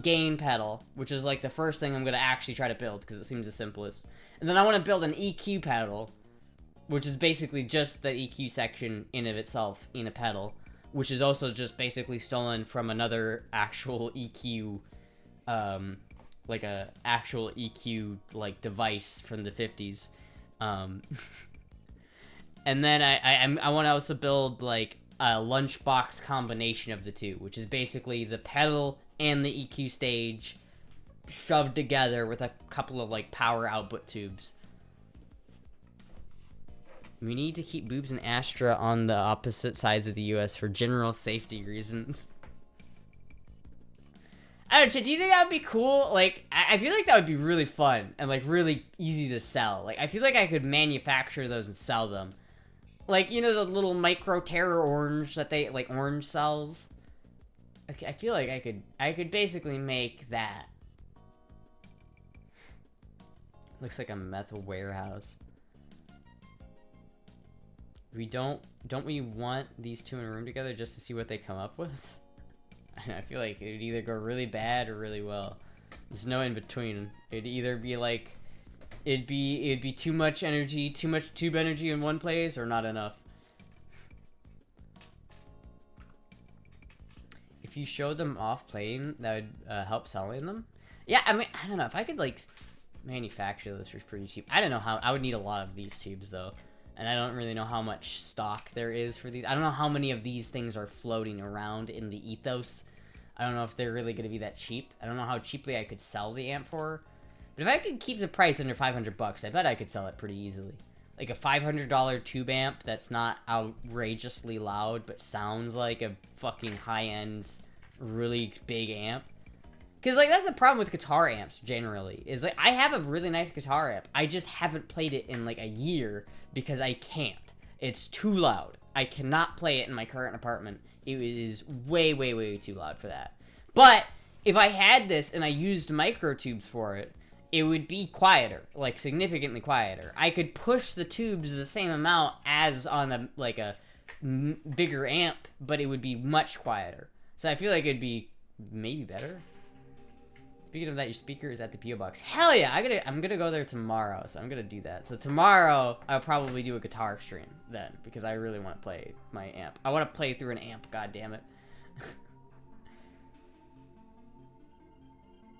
gain pedal, which is, like, the first thing I'm going to actually try to build, because it seems the simplest. And then I want to build an EQ pedal, which is basically just the EQ section in of itself in a pedal, which is also just basically stolen from another actual EQ, like a actual EQ, like, device from the 50s. And then I want to also build, like, a lunchbox combination of the two, which is basically the pedal and the EQ stage shoved together with a couple of, like, power output tubes. We need to keep Boobs and Astra on the opposite sides of the US for general safety reasons. I don't know, do you think that would be cool? Like, I feel like that would be really fun and, like, really easy to sell. Like, I feel like I could manufacture those and sell them. Like, you know, the little micro Terror Orange that they, like, orange cells? I feel like I could basically make that. Looks like a meth warehouse. Don't we want these two in a room together just to see what they come up with? I feel like it would either go really bad or really well. There's no in between. It'd either be like, it'd be too much energy, too much tube energy in one place, or not enough. If you showed them off playing, that would help selling them. Yeah, I mean, I don't know if I could, like, manufacture this for pretty cheap. I don't know how. I would need a lot of these tubes though. And I don't really know how much stock there is for these. I don't know how many of these things are floating around in the ethos. I don't know if they're really going to be that cheap. I don't know how cheaply I could sell the amp for. But if I could keep the price under 500 bucks, I bet I could sell it pretty easily. Like a $500 tube amp that's not outrageously loud, but sounds like a fucking high-end, really big amp. Because, like, that's the problem with guitar amps, generally. Is, like, I have a really nice guitar amp. I just haven't played it in, like, a year because I can't. It's too loud. I cannot play it in my current apartment. It is way, way, way too loud for that. But if I had this and I used micro tubes for it, it would be quieter, like, significantly quieter. I could push the tubes the same amount as on, a bigger amp, but it would be much quieter. So I feel like it'd be maybe better. Speaking of that, your speaker is at the P.O. Box. Hell yeah! I'm gonna go there tomorrow, so I'm gonna do that. So tomorrow, I'll probably do a guitar stream then, because I really want to play my amp. I want to play through an amp, god damn it.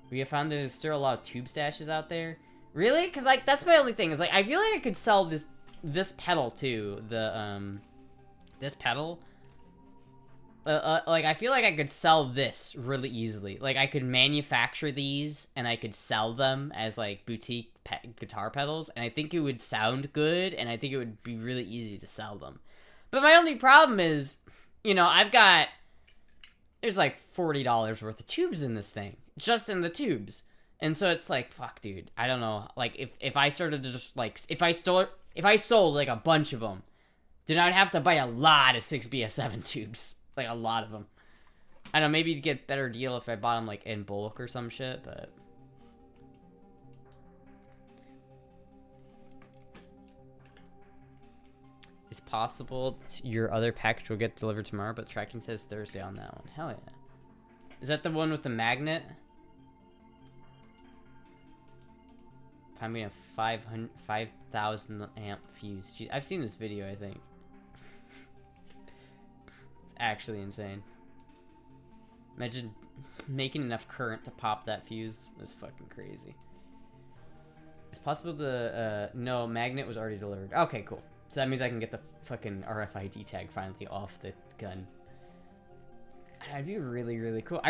We have found there's still a lot of tube stashes out there. Really? Because, like, that's my only thing. Is, like, I feel like I could sell this pedal, too. This pedal. Like, I feel like I could sell this really easily. Like, I could manufacture these, and I could sell them as, like, boutique guitar pedals, and I think it would sound good, and I think it would be really easy to sell them. But my only problem is, you know, there's, like, $40 worth of tubes in this thing. Just in the tubes. And so it's like, fuck, dude. I don't know. Like, if I started to just, like, if I sold, like, a bunch of them, then I'd have to buy a lot of 6BF7 tubes. Like, a lot of them. I don't know, maybe you'd get a better deal if I bought them, like, in bulk or some shit, but... It's possible your other package will get delivered tomorrow, but tracking says Thursday on that one. Hell yeah. Is that the one with the magnet? I mean, a 5,000 amp fuse. Jeez, I've seen this video, I think. It's actually insane. Imagine making enough current to pop that fuse. That's fucking crazy. It's possible the, no, magnet was already delivered. Okay, cool. So that means I can get the fucking RFID tag finally off the gun. That'd be really, really cool.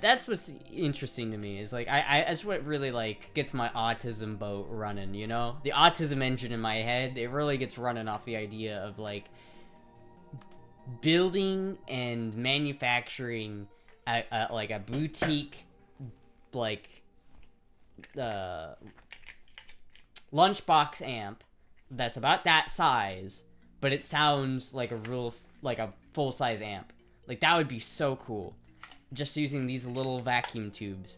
That's what's interesting to me, is like, that's what really, like, gets my autism boat running, you know? The autism engine in my head, it really gets running off the idea of, like, building and manufacturing like a boutique, like, lunchbox amp that's about that size, but it sounds like a full-size amp. Like, that would be so cool. Just using these little vacuum tubes.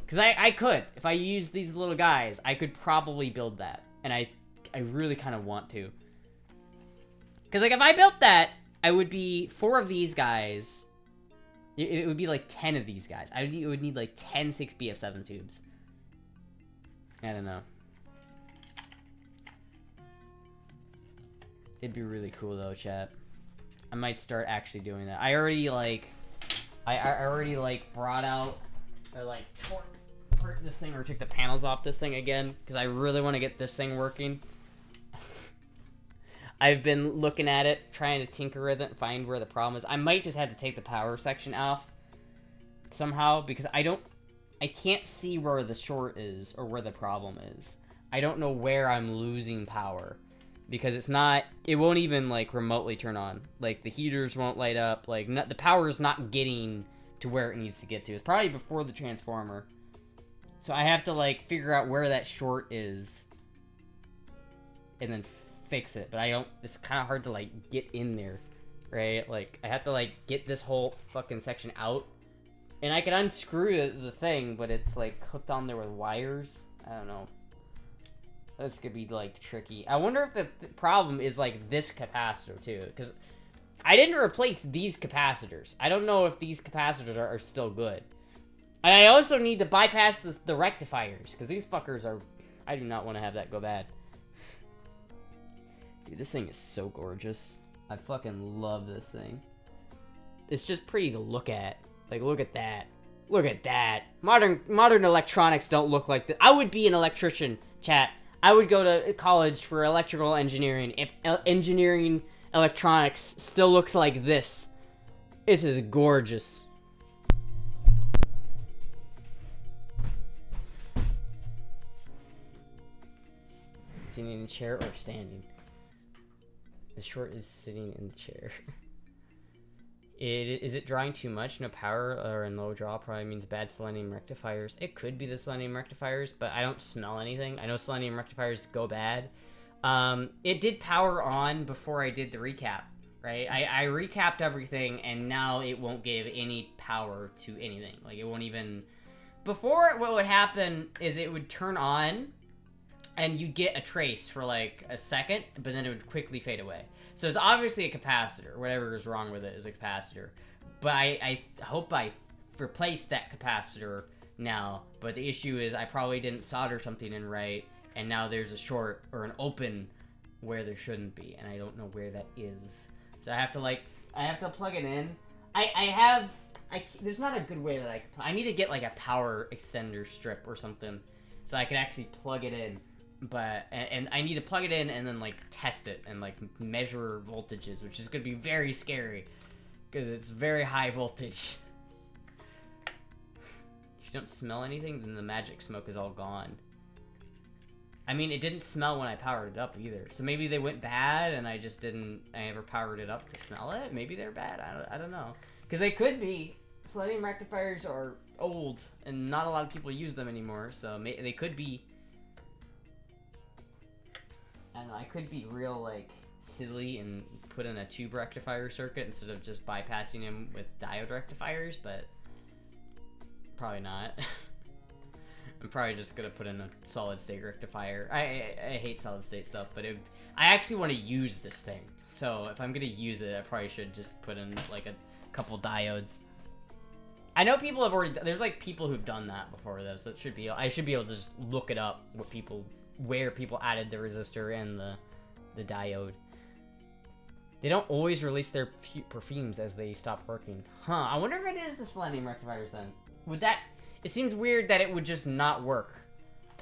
Because I could. If I use these little guys, I could probably build that. And I really kind of want to. Because, like, if I built that, I would be 4 of these guys. It would be, like, 10 of these guys. It would need, like, 10 6BF7 tubes. I don't know. It'd be really cool, though, chat. I might start actually doing that. I already, like, brought out, or, like, tore this thing, or took the panels off this thing again, because I really want to get this thing working. I've been looking at it, trying to tinker with it, and find where the problem is. I might just have to take the power section off somehow, because I can't see where the short is, or where the problem is. I don't know where I'm losing power. Because it won't even, like, remotely turn on. Like, the heaters won't light up. Like, the power is not getting to where it needs to get to. It's probably before the transformer. So I have to, like, figure out where that short is. And then fix it. But it's kind of hard to, like, get in there. Right? Like, I have to, like, get this whole fucking section out. And I can unscrew the thing, but it's, like, hooked on there with wires. I don't know. This could be, like, tricky. I wonder if the problem is, like, this capacitor, too. Because I didn't replace these capacitors. I don't know if these capacitors are still good. And I also need to bypass the rectifiers. Because these fuckers are... I do not want to have that go bad. Dude, this thing is so gorgeous. I fucking love this thing. It's just pretty to look at. Like, look at that. Look at that. Modern electronics don't look like that. I would be an electrician, chat. I would go to college for electrical engineering if engineering electronics still looked like this. This is gorgeous. Sitting in a chair or standing? The short is sitting in the chair. Is it drawing too much? No power or in low draw probably means bad selenium rectifiers. It could be the selenium rectifiers, but I don't smell anything. I know selenium rectifiers go bad. It did power on before I did the recap, right? I recapped everything, and now it won't give any power to anything. Like, it won't even... Before, what would happen is it would turn on, and you'd get a trace for, like, a second, but then it would quickly fade away. So it's obviously a capacitor. Whatever is wrong with it is a capacitor. But I hope I replaced that capacitor now. But the issue is I probably didn't solder something in right. And now there's a short or an open where there shouldn't be. And I don't know where that is. So I have to plug it in. There's not a good way that I need to get like a power extender strip or something. So I can actually plug it in. But and I need to plug it in and then like test it and like measure voltages, which is gonna be very scary because it's very high voltage. If you don't smell anything, then the magic smoke is all gone. I mean, it didn't smell when I powered it up either, so maybe they went bad and I never powered it up to smell it. Maybe they're bad. I don't know, because they could be. Selenium rectifiers are old, and not a lot of people use them anymore, so they could be... I don't know, I could be real, like, silly and put in a tube rectifier circuit instead of just bypassing him with diode rectifiers, but probably not. I'm probably just gonna put in a solid-state rectifier. I hate solid-state stuff, but I actually want to use this thing. So if I'm gonna use it, I probably should just put in, like, a couple diodes. I know people have already... There's, like, people who've done that before, though, so it should be... I should be able to just look it up, where people added the resistor and the diode. They don't always release their perfumes as they stop working. Huh, I wonder if it is the selenium rectifiers, then. Would that... It seems weird that it would just not work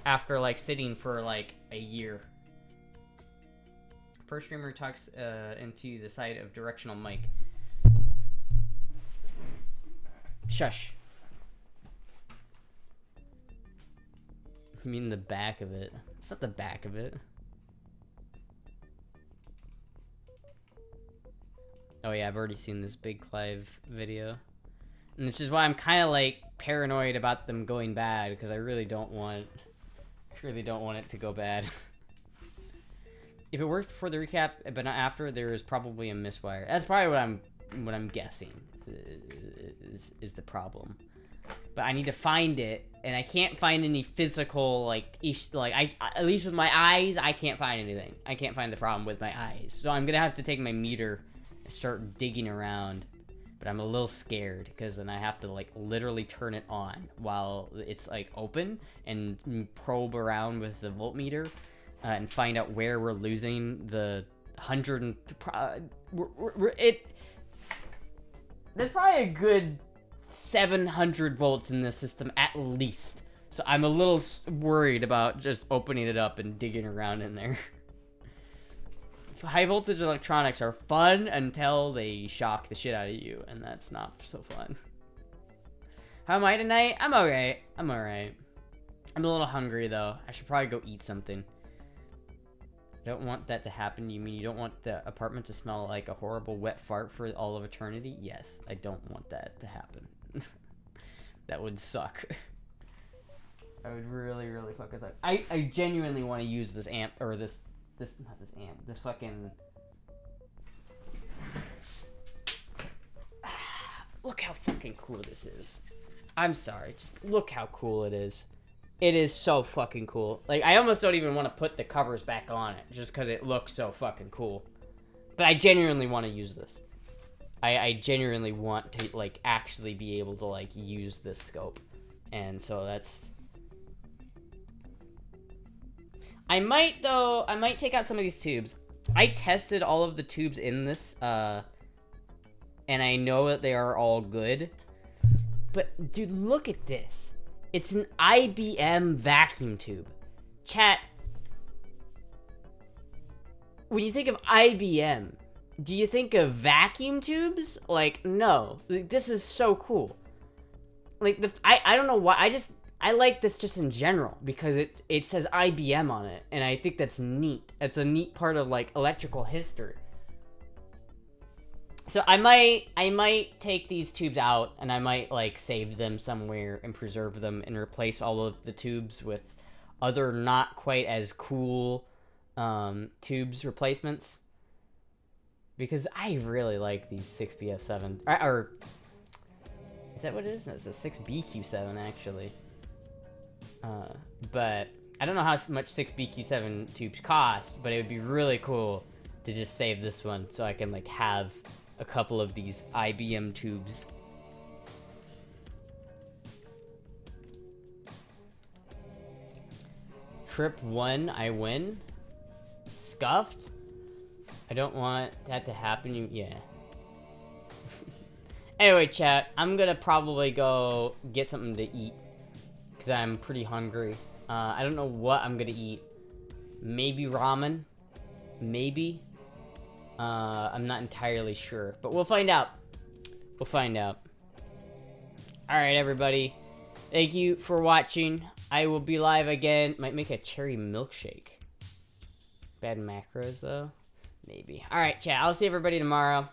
after, like, sitting for, like, a year. Per streamer talks into the side of directional mic. Shush. You mean the back of it? It's not the back of it. Oh yeah, I've already seen this Big Clive video. And this is why I'm kind of like paranoid about them going bad, because I really don't want it to go bad. If it worked before the recap but not after, there is probably a miswire. That's probably what I'm guessing is the problem. But I need to find it, and I can't find any physical, like at least with my eyes, I can't find anything. I can't find the problem with my eyes. So I'm gonna have to take my meter and start digging around. But I'm a little scared, because then I have to, like, literally turn it on while it's, like, open and probe around with the voltmeter and find out where we're losing the 100 and... There's probably a good 700 volts in this system, at least. So I'm a little worried about just opening it up and digging around in there. High voltage electronics are fun until they shock the shit out of you, and that's not so fun. How am I tonight? I'm alright. I'm alright. I'm a little hungry, though. I should probably go eat something. I don't want that to happen. You mean you don't want the apartment to smell like a horrible wet fart for all of eternity? Yes, I don't want that to happen. That would suck. I would really, really fuck us up. I genuinely want to use this amp, or this fucking... Look how fucking cool this is. I'm sorry, just look how cool it is. It is so fucking cool. Like, I almost don't even want to put the covers back on it, just because it looks so fucking cool. But I genuinely want to use this. I genuinely want to, like, actually be able to, like, use this scope. And so that's... I might take out some of these tubes. I tested all of the tubes in this, and I know that they are all good. But, dude, look at this. It's an IBM vacuum tube. Chat, when you think of IBM, do you think of vacuum tubes? Like, no. Like, this is so cool. Like, I don't know why, I like this just in general, because it says IBM on it, and I think that's neat. It's a neat part of, like, electrical history. So I might take these tubes out, and I might, like, save them somewhere and preserve them and replace all of the tubes with other not quite as cool tubes replacements. Because I really like these 6BF7, or is that what it is? No, it's a 6BQ7, actually. But I don't know how much 6BQ7 tubes cost, but it would be really cool to just save this one so I can, like, have a couple of these IBM tubes. Trip 1, I win. Scuffed? I don't want that to happen. Yeah. Anyway, chat, I'm gonna probably go get something to eat, because I'm pretty hungry. I don't know what I'm gonna eat. Maybe ramen. Maybe. I'm not entirely sure, but we'll find out. We'll find out. Alright, everybody. Thank you for watching. I will be live again. Might make a cherry milkshake. Bad macros, though. Maybe. Alright, chat. I'll see everybody tomorrow.